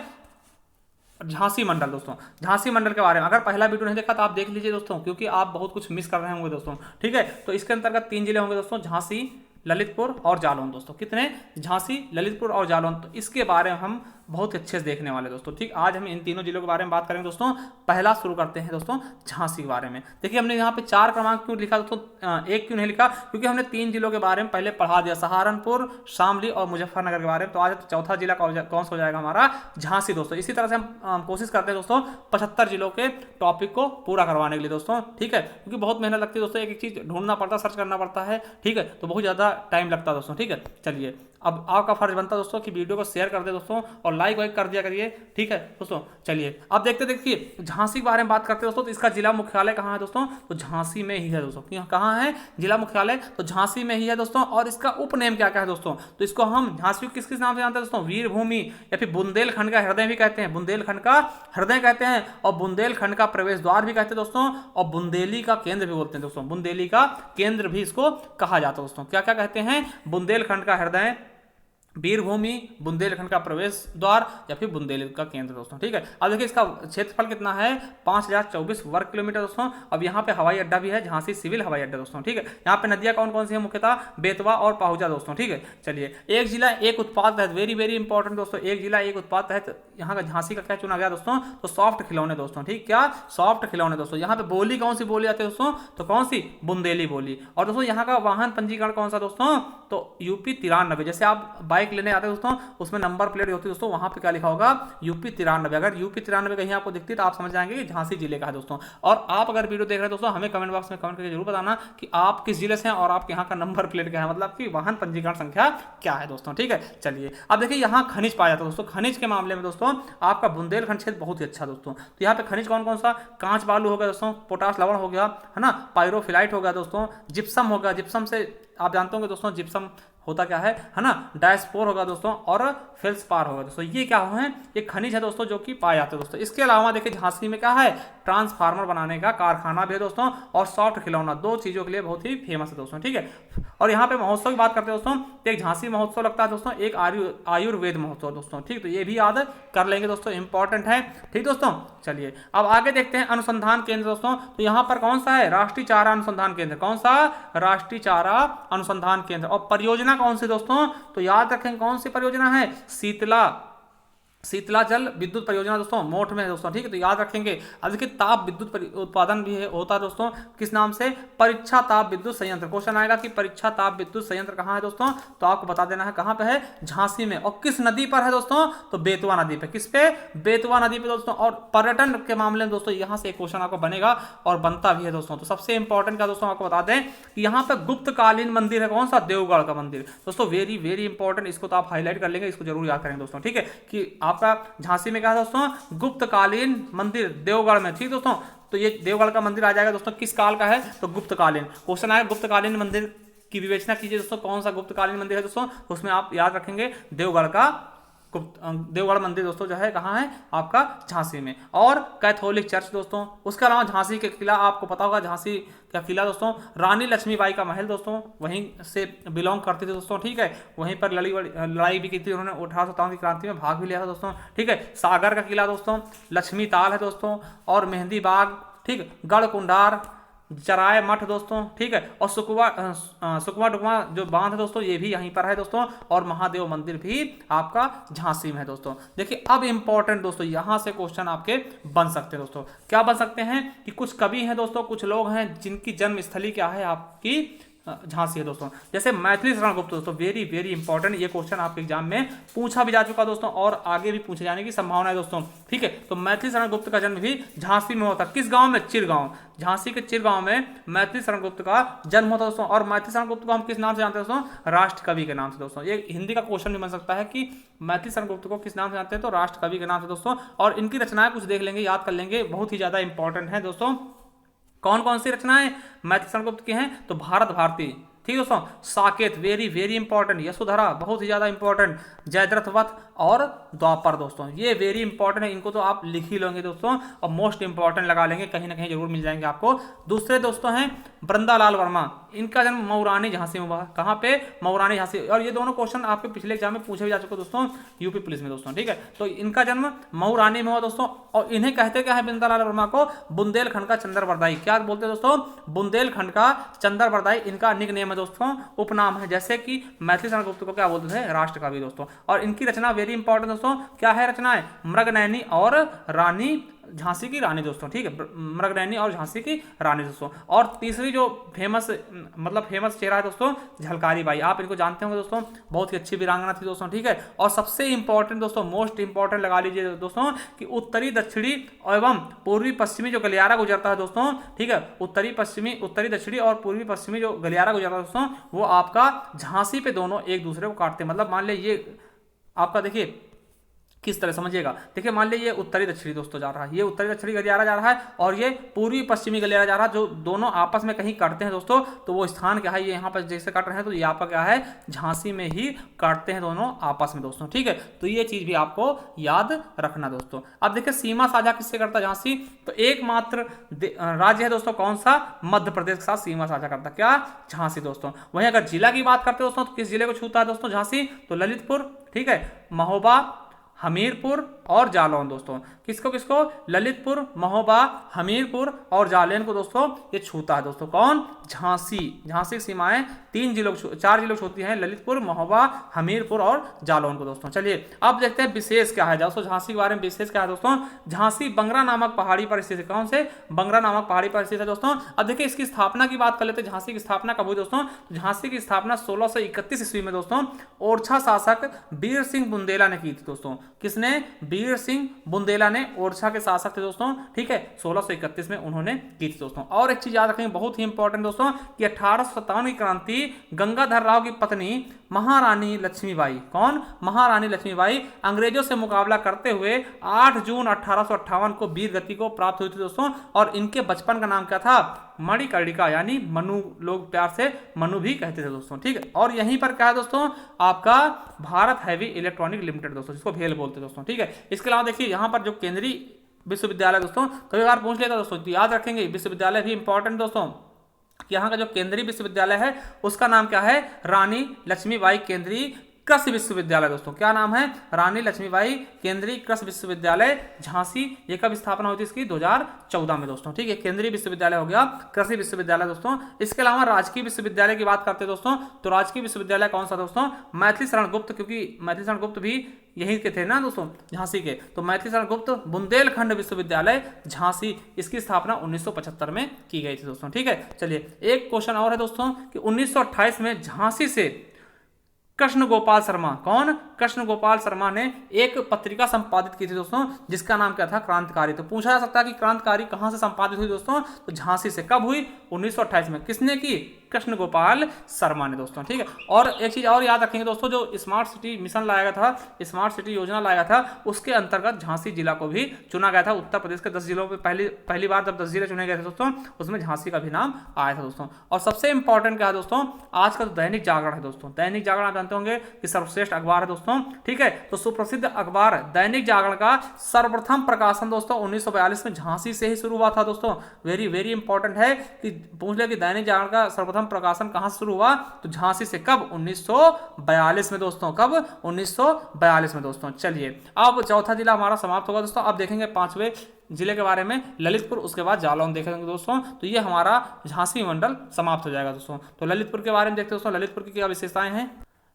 झांसी मंडल दोस्तों। झांसी मंडल के बारे में अगर पहला वीडियो नहीं देखा तो आप देख लीजिए दोस्तों, क्योंकि आप बहुत कुछ मिस कर रहे होंगे दोस्तों। ठीक है, तो इसके अंतर्गत 3 जिले होंगे दोस्तों, झांसी, ललितपुर और जालौन दोस्तों। कितने, झांसी, ललितपुर और जालौन। तो इसके बारे में हम बहुत अच्छे से देखने वाले दोस्तों। ठीक, आज हम इन तीनों जिलों के बारे में बात करेंगे दोस्तों। पहला शुरू करते हैं दोस्तों झांसी के बारे में। देखिए हमने यहाँ पे 4 क्रमांक क्यों लिखा दोस्तों, 1 क्यों नहीं लिखा, क्योंकि हमने 3 जिलों के बारे में पहले पढ़ा दिया, सहारनपुर, शामली और मुजफ्फरनगर के बारे में। तो आज चौथा जिला कौन सा हो जाएगा हमारा, झांसी दोस्तों। इसी तरह से हम कोशिश करते हैं दोस्तों 75 जिलों के टॉपिक को पूरा करवाने के लिए दोस्तों। ठीक है, क्योंकि बहुत मेहनत लगती है दोस्तों, एक चीज ढूंढना पड़ता है, सर्च करना पड़ता है। ठीक है, तो बहुत ज्यादा टाइम लगता है दोस्तों। ठीक है, चलिए अब आपका फर्ज बनता है दोस्तों कि वीडियो को शेयर कर दे दोस्तों और लाइक वाइक कर दिया करिए। ठीक है दोस्तों, चलिए अब देखिए झांसी के बारे में बात करते हैं दोस्तों। तो इसका जिला मुख्यालय कहाँ है दोस्तों, तो झांसी में ही है दोस्तों। कहाँ है जिला मुख्यालय, तो झांसी में ही है दोस्तों। और इसका उपनेम क्या क्या है दोस्तों, तो इसको हम झांसी को किस नाम से जानते हैं दोस्तों, वीरभूमि या फिर बुंदेलखंड का हृदय भी कहते हैं, बुंदेलखंड का हृदय कहते हैं, और बुंदेलखंड का प्रवेश द्वार भी कहते हैं दोस्तों, और बुंदेली का केंद्र भी बोलते हैं दोस्तों। बुंदेली का केंद्र भी इसको कहा जाता है दोस्तों। क्या क्या कहते हैं, बुंदेलखंड का हृदय, वीरभूमि, बुंदेलखंड का प्रवेश द्वार या फिर बुंदेली का केंद्र दोस्तों। ठीक है, अब देखिए इसका क्षेत्रफल कितना है, 5024 वर्ग किलोमीटर दोस्तों। अब यहाँ पे हवाई अड्डा भी है, झांसी सिविल हवाई अड्डा दोस्तों। ठीक है, यहाँ पे नदियाँ कौन कौन सी है, मुख्यतः बेतवा और पाहुजा दोस्तों। ठीक है, चलिए एक जिला एक उत्पाद तहत, वेरी वेरी इंपॉर्टेंट दोस्तों, एक जिला एक उत्पाद तहत यहाँ का झांसी का क्या चुना गया दोस्तों, तो सॉफ्ट खिलौने दोस्तों। ठीक, क्या सॉफ्ट खिलौने दोस्तों। यहाँ पे बोली कौन सी बोली जाती है दोस्तों, तो कौन सी, बुंदेली बोली। और दोस्तों यहाँ का वाहन पंजीकरण कौन सा दोस्तों, तो यूपी 93। जैसे आप बाइक लेने आते हैं दोस्तों, उसमें नंबर प्लेट होती है दोस्तों, वहां पे क्या लिखा होगा, यूपी 93। अगर यूपी 93 कहीं आपको दिखती है तो आप समझ जाएंगे कि झांसी जिले का है दोस्तों। और आप अगर वीडियो देख रहे हैं दोस्तों, हमें कमेंट बॉक्स में कमेंट करके जरूर बताना कि आप किस जिले से हैं और आपके यहाँ का नंबर प्लेट क्या है, मतलब कि वाहन पंजीकरण संख्या क्या है दोस्तों। ठीक है, चलिए अब देखिए यहाँ खनिज पाया जाता है दोस्तों। खनिज के मामले में दोस्तों आपका बुंदेलखंड क्षेत्र बहुत ही अच्छा दोस्तों। तो यहाँ पे खनिज कौन कौन सा, कांच बालू हो गया दोस्तों, पोटाश लवण हो गया है ना, पायरोफिलाइट हो गया दोस्तों, जिप्सम हो गया। जिप्सम से आप जानते होंगे दोस्तों, जिप्सम होता क्या है ना, डायस्पोर होगा दोस्तों, और फेल्सपार होगा दोस्तों। ये क्या है, ये खनिज है दोस्तों जो कि पाए जाते हैं दोस्तों। इसके अलावा देखिए झांसी में क्या है, ट्रांसफार्मर बनाने का कारखाना भी है दोस्तों, और सॉफ्ट खिलौना, 2 चीजों के लिए बहुत ही फेमस है दोस्तों। ठीक है, और यहाँ पे महोत्सव की बात करते हैं दोस्तों, तो एक झांसी महोत्सव लगता है दोस्तों, एक आयुर्वेद महोत्सव दोस्तों। ठीक, तो ये भी याद कर लेंगे दोस्तों, इंपॉर्टेंट है। ठीक दोस्तों, चलिए अब आगे देखते हैं अनुसंधान केंद्र दोस्तों। तो यहाँ पर कौन सा है, राष्ट्रीय चारा अनुसंधान केंद्र। कौन सा, राष्ट्रीय चारा अनुसंधान केंद्र। और परियोजना कौन सी दोस्तों, तो याद रखें कौन सी परियोजना है, शीतला जल विद्युत परियोजना दोस्तों, मोठ में है दोस्तों। ठीक है, तो याद रखेंगे। अब देखिए ताप विद्युत उत्पादन भी होता है दोस्तों, किस नाम से, परीक्षा ताप विद्युत संयंत्र। क्वेश्चन आएगा कि परीक्षा ताप विद्युत संयंत्र कहाँ है दोस्तों, तो आपको बता देना है कहाँ पे है, झांसी में। और किस नदी पर है दोस्तों, तो बेतवा नदी पे। किस पे, बेतवा नदी पे दोस्तों। और पर्यटन के मामले में दोस्तों यहाँ से एक क्वेश्चन आपको बनेगा और बनता भी है दोस्तों। तो सबसे इंपॉर्टेंट का दोस्तों आपको बता दें कि यहाँ पे गुप्तकालीन मंदिर है, कौन सा, देवगढ़ का मंदिर दोस्तों। वेरी वेरी इंपॉर्टेंट, इसको तो आप हाईलाइट कर लेंगे, इसको जरूर याद करेंगे दोस्तों। ठीक है, कि आपका झांसी में क्या है दोस्तों, गुप्तकालीन मंदिर देवगढ़ में। ठीक दोस्तों, तो ये देवगढ़ का मंदिर आ जाएगा दोस्तों, किस काल का है, तो गुप्तकालीन। क्वेश्चन आएगा गुप्तकालीन मंदिर की विवेचना कीजिए दोस्तों, कौन सा गुप्तकालीन मंदिर है दोस्तों, उसमें आप याद रखेंगे देवगढ़ का देवगढ़ मंदिर दोस्तों जो है कहाँ है, आपका झांसी में। और कैथोलिक चर्च दोस्तों। उसके अलावा झांसी के किला, आपको पता होगा झांसी का किला दोस्तों, रानी लक्ष्मीबाई का महल दोस्तों, वहीं से बिलोंग करती थी दोस्तों। ठीक है, वहीं पर लड़ाई भी की थी उन्होंने, 1857 की क्रांति में भाग भी लिया था दोस्तों। ठीक है, सागर का किला दोस्तों, लक्ष्मी ताल है दोस्तों, और मेहंदी बाग। ठीक, गढ़ कुंडार, चराय मठ दोस्तों। ठीक है, और सुकवा डुकवा जो बांध है दोस्तों, ये भी यहीं पर है दोस्तों। और महादेव मंदिर भी आपका झांसी में है दोस्तों। देखिए अब इंपॉर्टेंट दोस्तों, यहां से क्वेश्चन आपके बन सकते हैं दोस्तों। क्या बन सकते हैं कि कुछ कवि हैं दोस्तों, कुछ लोग हैं जिनकी जन्म स्थली क्या है आपकी झांसी है दोस्तों। जैसे मैथिली शरण गुप्त दोस्तों, वेरी वेरी इंपॉर्टेंट, ये क्वेश्चन आपके एग्जाम में पूछा भी जा चुका दोस्तों और आगे भी पूछे जाने की संभावना है दोस्तों। ठीक है, तो मैथिली शरण गुप्त का जन्म भी झांसी में हुआ था। किस गांव में? चिरगांव, झांसी के चिरगांव में मैथिली शरण गुप्त का जन्म होता दोस्तों। और मैथिली शरण गुप्त को हम किस नाम से जानते हैं दोस्तों? राष्ट्र कवि के नाम से दोस्तों। ये हिंदी का क्वेश्चन भी बन सकता है कि मैथिली शरण गुप्त को किस नाम से जानते हैं, तो राष्ट्र कवि के नाम से दोस्तों। और इनकी रचनाएं कुछ देख लेंगे, याद कर लेंगे, बहुत ही ज्यादा इंपॉर्टेंट है दोस्तों। कौन कौन सी रचनाएं मैथिली शरण गुप्त की हैं? तो भारत भारती, ठीक दोस्तों, Saket, very very important, Yashodhara बहुत ही ज्यादा इंपॉर्टेंट, जयद्रथ वध और द्वापर दोस्तों, ये वेरी इंपॉर्टेंट है, इनको तो आप लिख ही लोगे दोस्तों और मोस्ट इंपॉर्टेंट लगा लेंगे, कहीं ना कहीं जरूर मिल जाएंगे आपको। दूसरे दोस्तों हैं बृंदालाल वर्मा, इनका जन्म मऊरानी झांसी में हुआ। कहाँ पे? मऊरानी झांसी। और ये दोनों क्वेश्चन आपके पिछले एग्जाम में पूछे भी जा चुके दोस्तों, यूपी पुलिस में दोस्तों। ठीक है, तो इनका जन्म मऊरानी में हुआ दोस्तों। और इन्हें कहते क्या है बृंदालाल वर्मा को? बुंदेलखंड का चंद्रवरदाई। क्या बोलते हैं दोस्तों? बुंदेलखंड का चंद्रवरदाई इनका निक नेम है दोस्तों, उपनाम है। जैसे कि मैथिली शरण गुप्त को क्या बोलते थे? राष्ट्र कवि दोस्तों। और इनकी रचना वेरी इंपॉर्टेंट दोस्तों, क्या है रचनाएं? मृगनयनी और रानी, झांसी की रानी दोस्तों। ठीक है, मृगनयनी और झांसी की रानी दोस्तों। और तीसरी जो फेमस चेहरा है दोस्तों, झलकारी बाई, आप इनको जानते होंगे दोस्तों, बहुत ही अच्छी वीरांगना थी दोस्तों। ठीक है, और सबसे इंपॉर्टेंट दोस्तों, मोस्ट इंपॉर्टेंट लगा लीजिए दोस्तों कि उत्तरी दक्षिणी एवं पूर्वी पश्चिमी जो गलियारा गुजरता है दोस्तों, ठीक है, उत्तरी दक्षिणी और पूर्वी पश्चिमी जो गलियारा गुजरता है दोस्तों, वो आपका झांसी पे दोनों एक दूसरे को काटते हैं। मतलब मान लीजिए ये आपका, देखिए किस तरह समझिएगा, देखिए मान लीजिए ये उत्तरी दक्षिणी दोस्तों जा रहा है, ये उत्तरी दक्षिणी गलियारा जा रहा है और ये पूर्वी पश्चिमी गलियारा जा रहा है, जो दोनों आपस में कहीं काटते हैं दोस्तों। तो वो स्थान क्या है? ये यहाँ पर जैसे काट रहे हैं तो ये आपका क्या है? झांसी में ही काटते हैं दोनों आपस में दोस्तों। ठीक है, तो ये चीज भी आपको याद रखना दोस्तों। अब देखिए सीमा साझा किससे करता है झांसी? तो एकमात्र राज्य है दोस्तों, कौन सा? मध्य प्रदेश के साथ सीमा साझा करता है क्या? झांसी दोस्तों। वहीं अगर जिला की बात करते हैं दोस्तों, तो किस जिले को छूता है दोस्तों झांसी? तो ललितपुर, ठीक है, महोबा, हमीरपुर और जालौन दोस्तों। किसको किसको? ललितपुर, महोबा, हमीरपुर और जालौन को दोस्तों ये छूता है दोस्तों। कौन? झांसी। झांसी की सीमाएं चार जिलों छूती हैं, ललितपुर, महोबा, हमीरपुर और जालौन को दोस्तों। चलिए अब देखते हैं विशेष क्या है दोस्तों, झांसी के बारे में विशेष क्या है दोस्तों। झांसी बंगरा नामक पहाड़ी पर स्थित है। कौन से? बंगरा नामक पहाड़ी पर स्थित है दोस्तों। अब देखिए इसकी स्थापना की बात कर लेते हैं, झांसी की स्थापना कब हुई दोस्तों? झांसी की स्थापना 1631 ईस्वी में दोस्तों ओरछा शासक वीर सिंह बुंदेला ने की थी दोस्तों। किसने? वीर सिंह बुंदेला ने, ओरछा के शासक थे दोस्तों। ठीक है, 1631 में उन्होंने की थी दोस्तों। और एक चीज याद रखेंगे बहुत ही इंपॉर्टेंट दोस्तों कि 1857 की क्रांति गंगाधर राव की पत्नी महारानी लक्ष्मीबाई, कौन? महारानी लक्ष्मीबाई अंग्रेजों से मुकाबला करते हुए 8 जून 1858 को वीर गति को प्राप्त हुई थी दोस्तों। और इनके बचपन का नाम क्या था? मणिकर्णिका, यानी मनु, लोग प्यार से मनु भी कहते थे दोस्तों। ठीक है, और यहीं पर क्या है दोस्तों? आपका भारत हैवी इलेक्ट्रॉनिक लिमिटेड दोस्तों, जिसको भेल बोलते हैं दोस्तों। ठीक है, इसके अलावा देखिए यहाँ पर जो केंद्रीय विश्वविद्यालय दोस्तों, कई बार पूछ लेता दोस्तों, तो याद रखेंगे विश्वविद्यालय भी इंपॉर्टेंट दोस्तों। यहाँ का जो केंद्रीय विश्वविद्यालय है उसका नाम क्या है? रानी लक्ष्मीबाई केंद्रीय कृषि विश्वविद्यालय दोस्तों। क्या नाम है? रानी लक्ष्मीबाई केंद्रीय कृषि विश्वविद्यालय झांसी। ये कब स्थापना हुई थी इसकी? 2014 में दोस्तों। ठीक है, केंद्रीय विश्वविद्यालय हो गया, कृषि विश्वविद्यालय दोस्तों। इसके अलावा राजकीय विश्वविद्यालय की बात करते हैं दोस्तों, तो राजकीय विश्वविद्यालय कौन सा दोस्तों? मैथिली शरण गुप्त, क्योंकि मैथिली शरण गुप्त भी यहीं के थे ना दोस्तों, झांसी के। तो मैथिली शरण गुप्त बुंदेलखंड विश्वविद्यालय झांसी, इसकी स्थापना 1975 में की गई थी दोस्तों। ठीक है, चलिए एक क्वेश्चन और है दोस्तों कि 1928 में झांसी से कृष्ण गोपाल शर्मा, कौन? कृष्ण गोपाल शर्मा ने एक पत्रिका संपादित की थी दोस्तों, जिसका नाम क्या था? क्रांतिकारी। तो पूछा जा सकता है कि क्रांतिकारी कहां से संपादित हुई दोस्तों? तो झांसी से। कब हुई? 1928 में। किसने की? कृष्ण गोपाल शर्मा ने दोस्तों। ठीक है, और एक चीज और याद रखेंगे दोस्तों, जो स्मार्ट सिटी मिशन लाया गया था, स्मार्ट सिटी योजना लाया गया था, उसके अंतर्गत झांसी जिला को भी चुना गया था। उत्तर प्रदेश के 10 जिलों में पहली बार जब 10 जिले चुने गए थे दोस्तों, उसमें झांसी का भी नाम आया था दोस्तों। और सबसे इंपॉर्टेंट क्या है दोस्तों? आज का दैनिक जागरण है दोस्तों। दैनिक जागरण आप जानते होंगे कि सर्वश्रेष्ठ अखबार है दोस्तों। ठीक है, तो सुप्रसिद्ध अखबार दैनिक जागरण का सर्वप्रथम प्रकाशन दोस्तों 1942 में झांसी से ही शुरू हुआ था दोस्तों। वेरी वेरी इंपॉर्टेंट है कि पूछ ले कि दैनिक जागरण का सर्वप्रथम प्रकाशन कहां से शुरू हुआ? तो झांसी से। कब? 1942 में दोस्तों। कब? 1942 में दोस्तों। चलिए अब चौथा जिला हमारा समाप्त होगा दोस्तों। अब देखेंगे 5वें जिले के बारे में, ललितपुर, उसके बाद जालौन देखेंगे दोस्तों। तो ये हमारा झांसी मंडल समाप्त हो जाएगा दोस्तों। तो ललितपुर के बारे में देखते हैं दोस्तों, ललितपुर की क्या विशेषताएं हैं।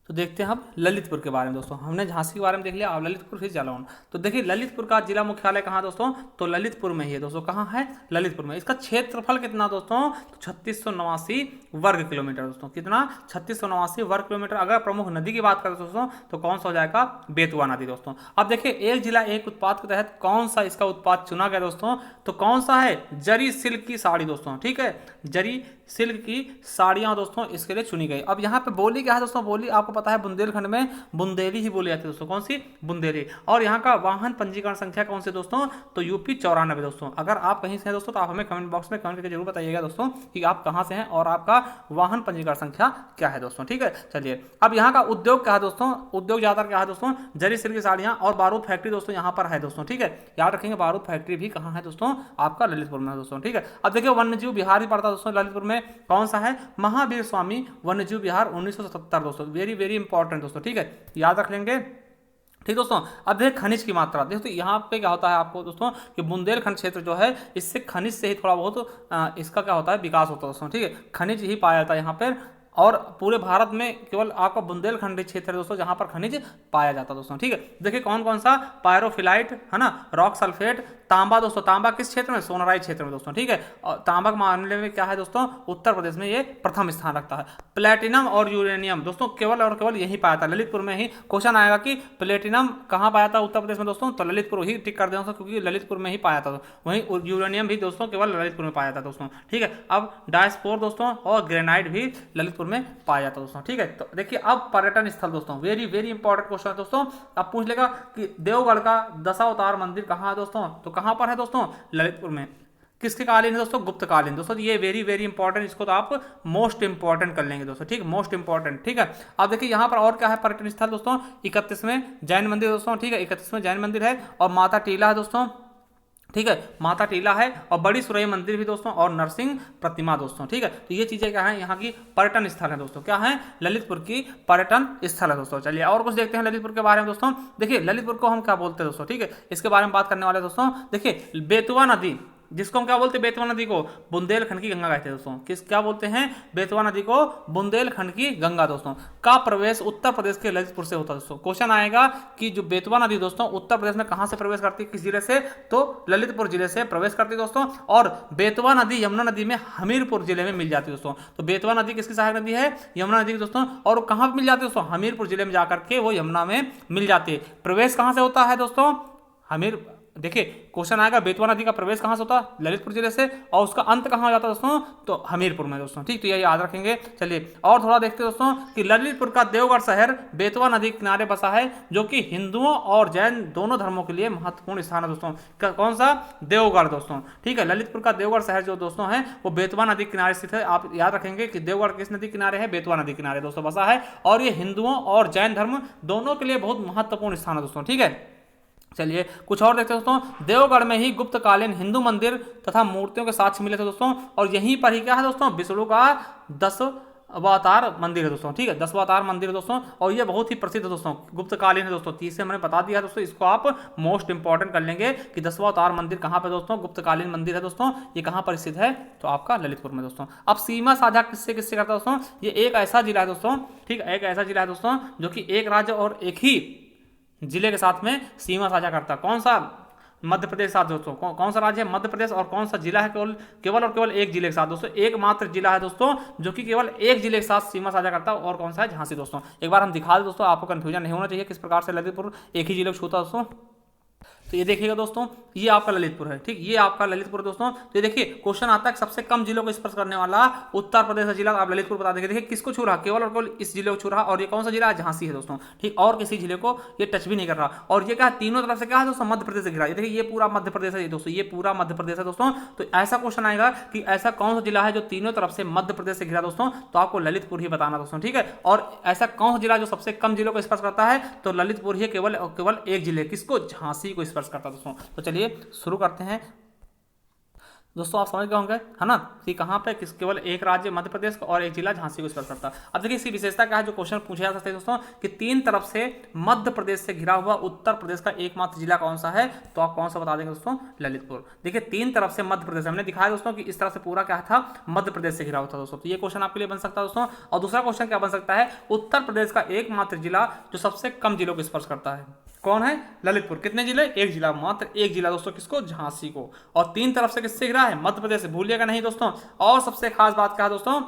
तो देखते हैं अब ललितपुर के बारे में दोस्तों। हमने झांसी के बारे में देख लिया, अब ललितपुर फिर जालौन। तो देखिए ललितपुर का जिला मुख्यालय कहाँ दोस्तों, तो ललितपुर में ही है दोस्तों। कहाँ है, ललितपुर में। इसका क्षेत्रफल कितना दोस्तों, तो 3689 वर्ग किलोमीटर दोस्तों। कितना, 3689 वर्ग किलोमीटर। अगर प्रमुख नदी की बात करें दोस्तों तो कौन सा हो जाएगा, बेतवा नदी दोस्तों। अब देखिए एक जिला एक उत्पाद के तहत कौन सा इसका उत्पाद चुना गया दोस्तों, तो कौन सा है, जरी सिल्क की साड़ी दोस्तों। ठीक है, जरी सिल्क की साड़ियां दोस्तों इसके लिए चुनी गई। अब यहाँ पे बोली क्या है दोस्तों, बोली आपको पता है बुंदेलखंड में बुंदेली ही बोली जाती है दोस्तों। कौन सी, बुंदेली। और यहाँ का वाहन पंजीकरण संख्या कौन सी दोस्तों, तो यूपी 94 दोस्तों। अगर आप कहीं से हैं दोस्तों तो आप हमें कमेंट बॉक्स में कमेंट करके जरूर बताइएगा दोस्तों कि आप कहाँ से हैं और आपका वाहन पंजीकरण संख्या क्या है दोस्तों। ठीक है, चलिए अब यहाँ का उद्योग क्या है दोस्तों, उद्योग ज्यादातर क्या है दोस्तों, जरी सिल्क की साड़ियाँ और बारूद फैक्ट्री दोस्तों यहाँ पर है दोस्तों। ठीक है, याद रखेंगे बारूद फैक्ट्री भी कहाँ है दोस्तों, आपका ललितपुर में है दोस्तों। ठीक है, अब देखिए वन्यजीव विहार भी पड़ता है दोस्तों ललितपुर में। कौन सा है, महावीर स्वामी वन्यजीव विहार 1977 दोस्तों। वेरी वेरी इंपॉर्टेंट दोस्तों। ठीक है, याद रख लेंगे। ठीक दोस्तों, अब देखिए खनिज की मात्रा। देखो यहाँ पे क्या होता है आपको दोस्तों कि बुंदेलखंड क्षेत्र जो है इससे खनिज से ही थोड़ा बहुत इसका क्या होता है, विकास होता है दोस्तों। ठीक है, खनिज ही पाया जाता है यहाँ पर। और पूरे भारत में केवल आपका बुंदेलखंड क्षेत्र है दोस्तों जहां पर खनिज पाया जाता है दोस्तों। ठीक है, देखिए कौन कौन सा, पायरोफिलाइट है ना, रॉक सल्फेट, तांबा दोस्तों। तांबा किस क्षेत्र में, सोनाराई क्षेत्र में दोस्तों। ठीक है, और तांबा के मामले में क्या है दोस्तों, उत्तर प्रदेश में ये प्रथम स्थान रखता है। प्लेटिनम और यूरेनियम दोस्तों केवल और केवल यही पाया था ललितपुर में ही। क्वेश्चन आएगा कि प्लेटिनम कहाँ पाया था उत्तर प्रदेश में दोस्तों, तो ललितपुर ही टिक कर दें क्योंकि ललितपुर में ही पाया था। वहीं यूरेनियम भी दोस्तों केवल ललितपुर में पाया था दोस्तों। ठीक है, अब डायस्पोर दोस्तों और ग्रेनाइट भी ललितपुर में पाया जाता है दोस्तों। ठीक है, तो देखिए अब पर्यटन स्थल दोस्तों, वेरी वेरी इंपॉर्टेंट क्वेश्चन है दोस्तों। अब पूछ लेगा कि देवगढ़ का दशावतार मंदिर कहाँ है दोस्तों, तो कहाँ पर है दोस्तों, ललितपुर में। किसके कालीन है दोस्तों, गुप्त कालीन दोस्तों। ये वेरी वेरी इंपॉर्टेंट, इसको तो आप मोस्ट इंपॉर्टेंट कर लेंगे दोस्तों। ठीक, मोस्ट इंपॉर्टेंट। ठीक है, अब देखिए यहाँ पर और क्या है पर्यटन स्थल दोस्तों, 31वें जैन मंदिर दोस्तों। ठीक है, 31वें जैन मंदिर है और माता टीला है दोस्तों। ठीक है, माता टीला है और बड़ी सुरई मंदिर भी दोस्तों और नरसिंह प्रतिमा दोस्तों। ठीक है, तो ये चीजें क्या है, यहाँ की पर्यटन स्थल है दोस्तों। क्या है, ललितपुर की पर्यटन स्थल है दोस्तों। चलिए और कुछ देखते हैं ललितपुर के बारे में दोस्तों। देखिए ललितपुर को हम क्या बोलते हैं दोस्तों, ठीक है, इसके बारे में बात करने वाले दोस्तों। देखिए बेतवा नदी, जिसको हम क्या बोलते हैं, बेतवा नदी को बुंदेलखंड की गंगा कहते हैं दोस्तों। किस क्या बोलते हैं, बेतवा नदी को बुंदेलखंड की गंगा दोस्तों। का प्रवेश उत्तर प्रदेश के ललितपुर से होता है दोस्तों। क्वेश्चन आएगा कि जो बेतवा नदी दोस्तों उत्तर प्रदेश में कहां से प्रवेश करती है, किस जिले से, तो ललितपुर जिले से प्रवेश करती है दोस्तों। और बेतवा नदी यमुना नदी में हमीरपुर जिले में मिल जाती है दोस्तों। तो बेतवा नदी किसकी सहायक नदी है, यमुना नदी की दोस्तों। और कहां पर मिल जाती है दोस्तों, हमीरपुर जिले में जाकर के वो यमुना में मिल जाती है। प्रवेश कहां से होता है दोस्तों, हमीर, देखिए क्वेश्चन आएगा बेतवा नदी का प्रवेश कहां से होता है, ललितपुर जिले से, और उसका अंत कहां हो जाता है दोस्तों, तो हमीरपुर में दोस्तों। ठीक, तो ये याद रखेंगे। चलिए और थोड़ा देखते हैं दोस्तों कि ललितपुर का देवगढ़ शहर बेतवा नदी के किनारे बसा है, जो कि हिंदुओं और जैन दोनों धर्मों के लिए महत्वपूर्ण स्थान है दोस्तों। कौन सा, देवगढ़ दोस्तों। ठीक है, ललितपुर का देवगढ़ शहर जो दोस्तों है वो बेतवा नदी के किनारे स्थित है। आप याद रखेंगे कि देवगढ़ किस नदी किनारे है, बेतवा नदी किनारे दोस्तों बसा है। और ये हिंदुओं और जैन धर्म दोनों के लिए बहुत महत्वपूर्ण स्थान है दोस्तों। ठीक है, चलिए कुछ और देखते हैं दोस्तों। देवगढ़ में ही गुप्तकालीन हिंदू मंदिर तथा मूर्तियों के साक्ष्य मिले थे दोस्तों। और यहीं पर ही क्या है दोस्तों, विष्णु का 10वां मंदिर है दोस्तों। ठीक है, 10वां मंदिर है दोस्तों और ये बहुत ही प्रसिद्ध है दोस्तों, गुप्तकालीन है दोस्तों। 30 से मैंने बता दिया दोस्तों, इसको आप मोस्ट इंपॉर्टेंट कर लेंगे कि 10वां मंदिर कहाँ पे दोस्तों, गुप्तकालीन मंदिर है दोस्तों। ये कहाँ पर स्थित है, तो आपका ललितपुर में दोस्तों। अब सीमा साझा किससे किससे करता है दोस्तों, ये एक ऐसा जिला है दोस्तों। ठीक है, एक ऐसा जिला है दोस्तों जो कि एक राज्य और एक ही जिले के साथ में सीमा साझा करता है। कौन सा, मध्य प्रदेश साथ दोस्तों। कौन सा राज्य है, मध्य प्रदेश। और कौन सा जिला है, केवल और केवल एक जिले के साथ दोस्तों। एकमात्र जिला है दोस्तों जो कि केवल एक जिले के साथ सीमा साझा करता है, और कौन सा है, झांसी दोस्तों। एक बार हम दिखा दें दोस्तों, आपको कंफ्यूजन नहीं होना चाहिए किस प्रकार से ललितपुर एक ही जिले को छूता दोस्तों। तो ये देखिएगा दोस्तों, ये आपका ललितपुर है। ठीक, ये आपका ललितपुर दोस्तों। तो ये देखिए क्वेश्चन आता है कि सबसे कम जिलों को स्पर्श करने वाला उत्तर प्रदेश का जिला, आप ललितपुर बता देंगे। देखिए किसको छू रहा, केवल और केवल इस जिले को छू रहा। और ये कौन सा जिला है, झांसी है दोस्तों। ठीक, और किसी जिले को ये टच भी नहीं कर रहा। और ये क्या तीनों तरफ से क्या है दोस्तों, मध्य प्रदेश से घिरा। देखिए ये पूरा मध्य प्रदेश है दोस्तों, ये पूरा मध्य प्रदेश है दोस्तों। तो ऐसा क्वेश्चन आएगा कि ऐसा कौन सा जिला है जो तीनों तरफ से मध्य प्रदेश से घिरा दोस्तों, तो आपको ललितपुर ही बताना दोस्तों। ठीक है, और ऐसा कौन सा जिला जो सबसे कम जिलों को स्पर्श करता है, तो ललितपुर ही केवल केवल एक जिले, किसको, झांसी को स्पर्श करता है दोस्तों। तो चलिए शुरू करते हैं। दोस्तों आप समझ गए होंगे, है ना, कि कहाँ पे किस केवल एक राज्य मध्य प्रदेश और एक जिला झांसी को स्पर्श करता है। अब देखिए इसकी विशेषता क्या है, जो क्वेश्चन पूछे जा सकते हैं दोस्तों, कि तीन तरफ से मध्य प्रदेश से घिरा हुआ उत्तर प्रदेश का एकमात्र जिला कौन सा है, तो आप कौन सा बता देंगे दोस्तों, ललितपुर। देखिए तीन तरफ से मध्य प्रदेश, हमने दिखाया दोस्तों कि इस तरह से पूरा क्या था, मध्य प्रदेश से घिरा हुआ था दोस्तों। तो ये क्वेश्चन आपके लिए बन सकता है दोस्तों। और दूसरा क्वेश्चन क्या बन सकता है, उत्तर प्रदेश का एकमात्र जिला जो सबसे कम जिलों को स्पर्श करता है, कौन है, ललितपुर। कितने जिले, एक जिला, मात्र एक जिला दोस्तों, किसको, झांसी को। और तीन तरफ से किससे घिरा है, मध्य प्रदेश से, भूलिएगा नहीं दोस्तों। और सबसे खास बात क्या है दोस्तों,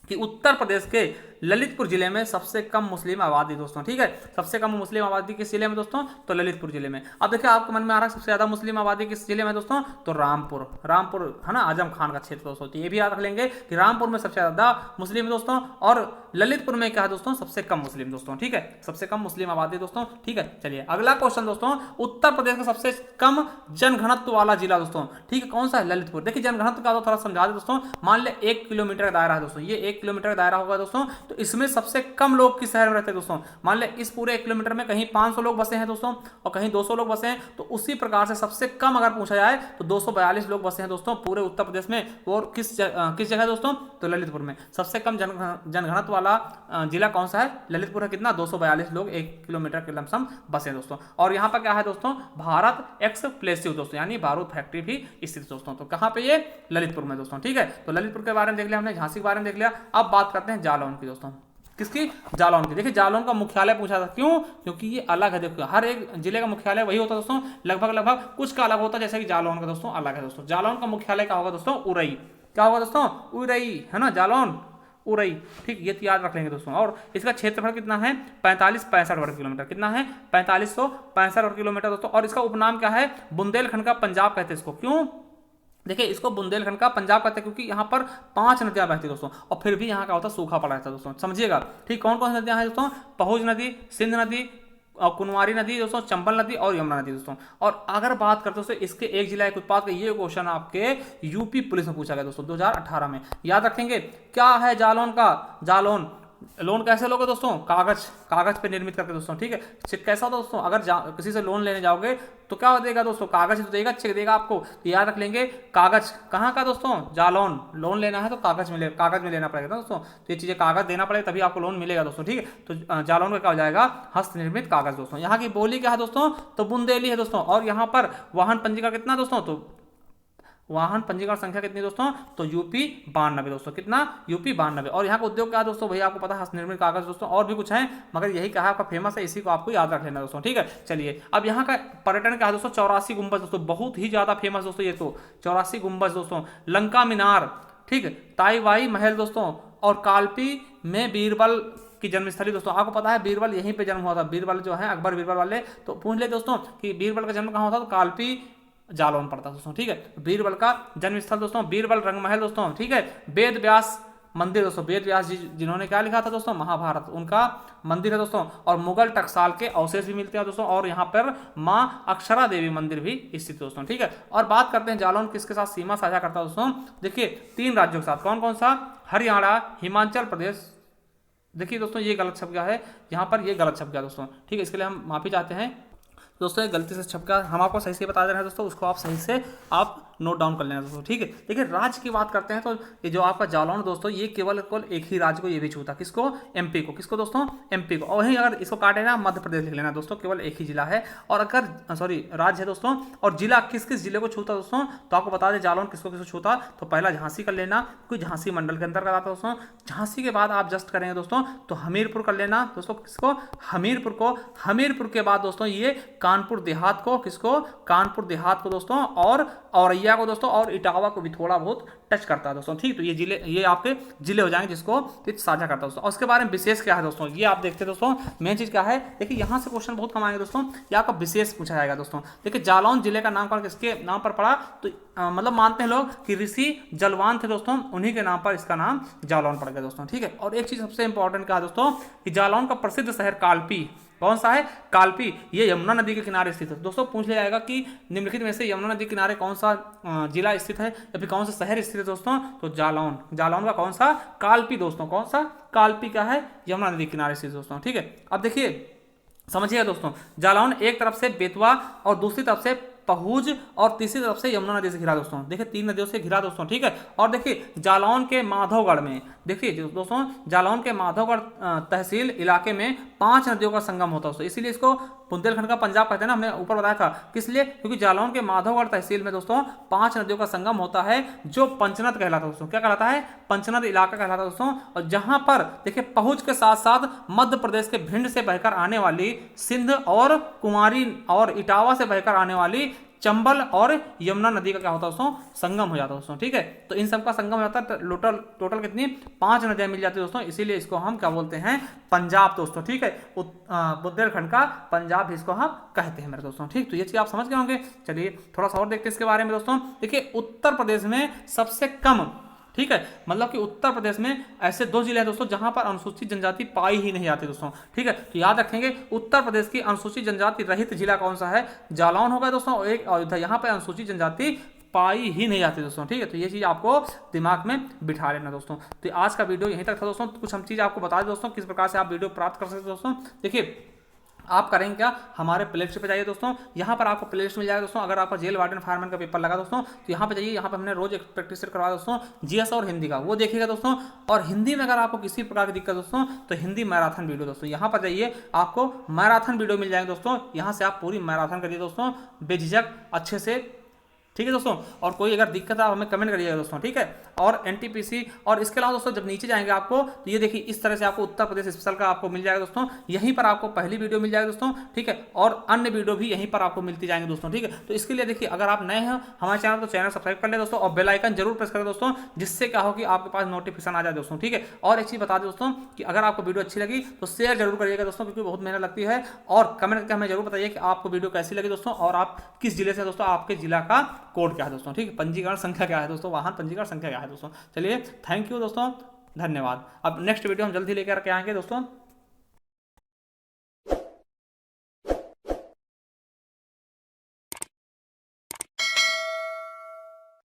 कि उत्तर प्रदेश के ललितपुर जिले में सबसे कम मुस्लिम आबादी दोस्तों, ठीक है, सबसे कम मुस्लिम आबादी किस जिले में दोस्तों, तो ललितपुर जिले में। अब देखिए आपके मन में आ रहा है सबसे ज्यादा मुस्लिम आबादी किस जिले में दोस्तों, तो रामपुर, रामपुर है ना, आजम खान का क्षेत्र दोस्तों। तो ये भी याद रख लेंगे कि रामपुर में सबसे ज्यादा मुस्लिम दोस्तों, और ललितपुर में क्या है दोस्तों, सबसे कम मुस्लिम दोस्तों, ठीक है, सबसे कम मुस्लिम आबादी दोस्तों, ठीक है। चलिए अगला क्वेश्चन दोस्तों, उत्तर प्रदेश का सबसे कम जनघनत्व वाला जिला दोस्तों, ठीक है, कौन सा है, ललितपुर। देखिए जनघनत्व का थोड़ा समझा दे दोस्तों, मान ले 1 किलोमीटर का दायरा है दोस्तों, ये 1 किलोमीटर का दायरा होगा दोस्तों, तो इसमें सबसे कम लोग किस शहर में रहते हैं दोस्तों, मान ले इस पूरे 1 किलोमीटर में कहीं 500 लोग बसे हैं दोस्तों, और कहीं 200 लोग बसे हैं, तो उसी प्रकार से सबसे कम अगर पूछा जाए तो 242 लोग बसे हैं दोस्तों पूरे उत्तर प्रदेश में। और किस जगह दोस्तों, तो ललितपुर में। सबसे कम जनघनत्व वाला जिला कौन सा है, ललितपुर है। कितना, 242 लोग 1 किलोमीटर के लमसम बसे हैं दोस्तों। और यहाँ पर क्या है दोस्तों, भारत एक्सप्लेसिव दोस्तों, यानी बारूद फैक्ट्री भी स्थित दोस्तों। तो कहाँ पे, ये ललितपुर में दोस्तों, ठीक है। तो ललितपुर के बारे में देख लिया हमने, झांसी के बारे में देख लिया। अब बात करते हैं जालौन की दोस्तों, किसकी, जालौन की। देखिए जालौन का मुख्यालय पूछा था, क्यों, क्योंकि ये अलग है। देखो हर एक जिले का मुख्यालय वही होता है दोस्तों, लगभग कुछ का अलग होता है, जैसे कि जालौन का दोस्तों अलग है दोस्तों। जालौन का मुख्यालय क्या होगा दोस्तों, उरई। क्या होगा दोस्तों, उरई, है ना, जालौन उरई, ठीक, ये याद रख लेंगे दोस्तों। और इसका क्षेत्रफल कितना है, 4565 वर्ग किलोमीटर। कितना है, 4565 वर्ग किलोमीटर दोस्तों। और इसका उपनाम क्या है, बुंदेलखंड का पंजाब कहते हैं इसको। क्यों, देखिए इसको बुंदेलखंड का पंजाब कहते हैं, क्योंकि यहाँ पर 5 नदियां बहती दोस्तों, और फिर भी यहाँ का होता सूखा पड़ा रहता है दोस्तों, समझिएगा, ठीक। कौन कौन सी नदियां हैं दोस्तों, पहुज नदी, सिंध नदी, और कुनवारी नदी दोस्तों, चंबल नदी और यमुना नदी दोस्तों। और अगर बात करते दोस्तों इसके एक जिला एक उत्पाद का, ये क्वेश्चन आपके यूपी पुलिस में पूछा गया दोस्तों 2018 में, याद रखेंगे। क्या है जालौन का, जालौन लोन कैसे लोगे दोस्तों, कागज पे निर्मित करके दोस्तों, ठीक है। चेक कैसा होता दोस्तों, अगर किसी से लोन लेने जाओगे तो क्या देगा दोस्तों, कागज ही तो देगा, चेक देगा आपको। तो याद रख लेंगे, कागज कहाँ का दोस्तों, जालौन। लोन लेना है तो कागज में लेना पड़ेगा दोस्तों। तो ये चीजें कागज देना पड़ेगा तभी आपको लोन मिलेगा दोस्तों, ठीक है। तो जालौन का क्या हो जाएगा, हस्त निर्मित कागज दोस्तों। यहाँ की बोली क्या है दोस्तों, तो बुंदेली है दोस्तों। और यहाँ पर वाहन पंजीकरण कितना दोस्तों, तो वाहन पंजीकरण संख्या कितनी दोस्तों, तो यूपी 92 दोस्तों। कितना, यूपी 92। और यहाँ का उद्योग क्या है दोस्तों, भैया आपको पता है, हस्त निर्मित कागज दोस्तों। और भी कुछ है मगर यही कहा आपका फेमस है, इसी को आपको याद रख लेना दोस्तों, ठीक है। चलिए अब यहाँ का पर्यटन क्या है दोस्तों, 84 गुंबज दोस्तों, बहुत ही ज्यादा फेमस दोस्तों ये तो, 84 गुंबज दोस्तों, लंका मीनार, ठीक है, ताईवाई महल दोस्तों, और कालपी में बीरबल की जन्मस्थली दोस्तों। आपको पता है बीरबल यहीं पे जन्म हुआ था, बीरबल जो है अकबर बीरबल वाले। तो पूछ ले दोस्तों कि बीरबल का जन्म कहाँ हुआ था, तो कालपी जालौन पड़ता दोस्तों, ठीक है। बीरबल का जन्म स्थल दोस्तों, बीरबल रंगमहल दोस्तों, ठीक है। वेद व्यास मंदिर दोस्तों, वेद व्यास जी जिन्होंने क्या लिखा था दोस्तों, महाभारत, उनका मंदिर है दोस्तों। और मुगल टकसाल के अवशेष भी मिलते हैं दोस्तों। और यहाँ पर माँ अक्षरा देवी मंदिर भी स्थित दोस्तों, ठीक है। और बात करते हैं जालौन किसके साथ सीमा साझा करता है दोस्तों, देखिए 3 राज्यों के साथ। कौन कौन सा, हरियाणा, हिमाचल प्रदेश। देखिए दोस्तों ये गलत छप गया है, यहाँ पर ये गलत छप गया दोस्तों, ठीक है। इसके लिए हम माफी चाहते हैं दोस्तों, ये गलती से छपका, हम आपको सही से बता दे रहे हैं दोस्तों, उसको आप सही से आप नोट डाउन कर लेना दोस्तों, ठीक है। देखिए राज्य की बात करते हैं तो ये जो आपका जालौन दोस्तों, ये केवल एक ही राज्य को ये भी छूता, किसको, एमपी को। किसको दोस्तों, एमपी को। और वहीं अगर इसको काटे ना, मध्य प्रदेश लिख लेना दोस्तों, केवल एक ही जिला है। और अगर राज्य है दोस्तों, और जिला किस किस जिले को छूता दोस्तों, तो आपको बता दें जालौन किसको किसको छूता। तो पहला झांसी कर लेना, क्योंकि झांसी मंडल के अंतर्गत आता है दोस्तों। झांसी के बाद आप जस्ट करेंगे दोस्तों तो हमीरपुर कर लेना दोस्तों, किसको, हमीरपुर को। हमीरपुर के बाद दोस्तों ये कानपुर देहात को, किसको, कानपुर देहात को दोस्तों, और औरैया को दोस्तों, और इटावा को भी थोड़ा बहुत टच करता है दोस्तों, ठीक। तो ये जिले, ये आपके जिले हो जाएंगे जिसको साझा करता है दोस्तों। और उसके बारे में विशेष क्या है दोस्तों, ये आप देखते हैं दोस्तों, मेन चीज क्या है, देखिए यहाँ से क्वेश्चन बहुत कम आएंगे दोस्तों, ये आपका विशेष पूछा जाएगा दोस्तों। देखिए जालौन जिले का नामकरण किसके नाम पर पड़ा, तो मतलब मानते हैं लोग कि ऋषि जलवान थे दोस्तों, उन्हीं के नाम पर इसका नाम जालौन पड़ गया दोस्तों, ठीक है। और एक चीज सबसे इंपॉर्टेंट क्या है दोस्तों, कि जालौन का प्रसिद्ध शहर कालपी, कौन सा है, कालपी, ये यमुना नदी के किनारे स्थित है दोस्तों। पूछ लिया जाएगा कि निम्नलिखित में से यमुना नदी के किनारे कौन सा जिला स्थित है या फिर कौन सा शहर स्थित है दोस्तों, तो जालौन। जालौन का कौन सा, कालपी दोस्तों, कौन सा, कालपी क्या है, यमुना नदी के किनारे स्थित दोस्तों, ठीक है। अब देखिए समझिएगा दोस्तों, जालौन एक तरफ से बेतवा और दूसरी तरफ से पहुज और तीसरी तरफ से यमुना नदी से घिरा दोस्तों। देखिए 3 नदियों से घिरा दोस्तों, ठीक है। और देखिए जालौन के माधवगढ़ में, देखिए दोस्तों जालौन के माधवगढ़ तहसील इलाके में 5 नदियों का संगम होता है दोस्तों, इसीलिए इसको बुंदेलखंड का पंजाब कहते हैं ना, हमने ऊपर बताया था। किस लिए? क्योंकि जालौन के माधवगढ़ तहसील में दोस्तों 5 नदियों का संगम होता है, जो पंचनद कहलाता है दोस्तों। क्या कहलाता है? पंचनद इलाका कहलाता है दोस्तों। और जहां पर देखिए पहुंच के साथ साथ मध्य प्रदेश के भिंड से बहकर आने वाली, सिंध और कुमारी और इटावा से बहकर आने वाली चंबल और यमुना नदी का क्या होता है दोस्तों? संगम हो जाता है दोस्तों, ठीक है। तो इन सब का संगम हो जाता है, टोटल कितनी? 5 नदियां मिल जाती है दोस्तों, इसीलिए इसको हम क्या बोलते हैं? पंजाब दोस्तों, ठीक है। बुंदेलखंड का पंजाब भी इसको हम कहते हैं मेरे दोस्तों, ठीक। तो ये चीज आप समझ गए होंगे। चलिए थोड़ा सा और देखते हैं इसके बारे में दोस्तों। देखिए उत्तर प्रदेश में सबसे कम, ठीक है, मतलब कि उत्तर प्रदेश में ऐसे 2 जिले हैं दोस्तों जहां पर अनुसूचित जनजाति पाई ही नहीं जाती दोस्तों, ठीक है। तो याद रखेंगे उत्तर प्रदेश की अनुसूचित जनजाति रहित जिला कौन सा है? जालौन होगा दोस्तों, और एक अयोध्या। यहाँ पर अनुसूचित जनजाति पाई ही नहीं जाती दोस्तों, ठीक है। तो ये चीज आपको दिमाग में बिठा लेना दोस्तों। तो आज का वीडियो यहीं तक था दोस्तों। कुछ हम चीज आपको बता दें दोस्तों किस प्रकार से आप वीडियो प्राप्त कर सकते हैं दोस्तों। देखिए आप करेंगे क्या? हमारे प्लेलिस्ट पे जाइए दोस्तों, यहाँ पर आपको प्लेलिस्ट मिल जाएगा दोस्तों। अगर आपका जेल वार्डन फायरमैन का पेपर लगा दोस्तों, तो यहाँ पे जाइए, यहाँ पे हमने रोज एक प्रैक्टिस सेट करवाया दोस्तों, जीएस और हिंदी का, वो देखिएगा दोस्तों। और हिंदी में अगर आपको किसी प्रकार की दिक्कत दोस्तों, तो हिंदी मैराथन वीडियो दोस्तों, यहाँ पर जाइए, आपको मैराथन वीडियो मिल जाएंगे दोस्तों। यहाँ से आप पूरी मैराथन करिए दोस्तों, बेझिझक अच्छे से, ठीक है दोस्तों। और कोई अगर दिक्कत है आप हमें कमेंट करिएगा दोस्तों, ठीक है। और एनटीपीसी और इसके अलावा दोस्तों जब नीचे जाएंगे आपको, तो ये देखिए इस तरह से आपको उत्तर प्रदेश स्पेशल का आपको मिल जाएगा दोस्तों। यहीं पर आपको पहली वीडियो मिल जाएगी दोस्तों, ठीक है। और अन्य वीडियो भी यहीं पर आपको मिलती जाएंगे दोस्तों, ठीक है। तो इसके लिए देखिए अगर आप नए हैं हमारे चैनल, तो चैनल सब्सक्राइब कर ले दोस्तों, और बेल आइकन जरूर प्रेस करें दोस्तों, जिससे क्या हो कि आपके पास नोटिफिकेशन आ जाए दोस्तों, ठीक है। और एक चीज बता दें दोस्तों कि अगर आपको वीडियो अच्छी लगी तो शेयर जरूर करिएगा दोस्तों, क्योंकि बहुत मेहनत लगती है। और कमेंट करके हमें जरूर बताइए कि आपको वीडियो कैसी लगी दोस्तों, और आप किस जिले से दोस्तों, आपके जिला का कोड क्या है दोस्तों, ठीक है, पंजीकरण संख्या क्या है दोस्तों, वाहन पंजीकरण संख्या क्या है दोस्तों। चलिए थैंक यू दोस्तों, धन्यवाद। अब नेक्स्ट वीडियो हम जल्दी लेकर के आएंगे दोस्तों।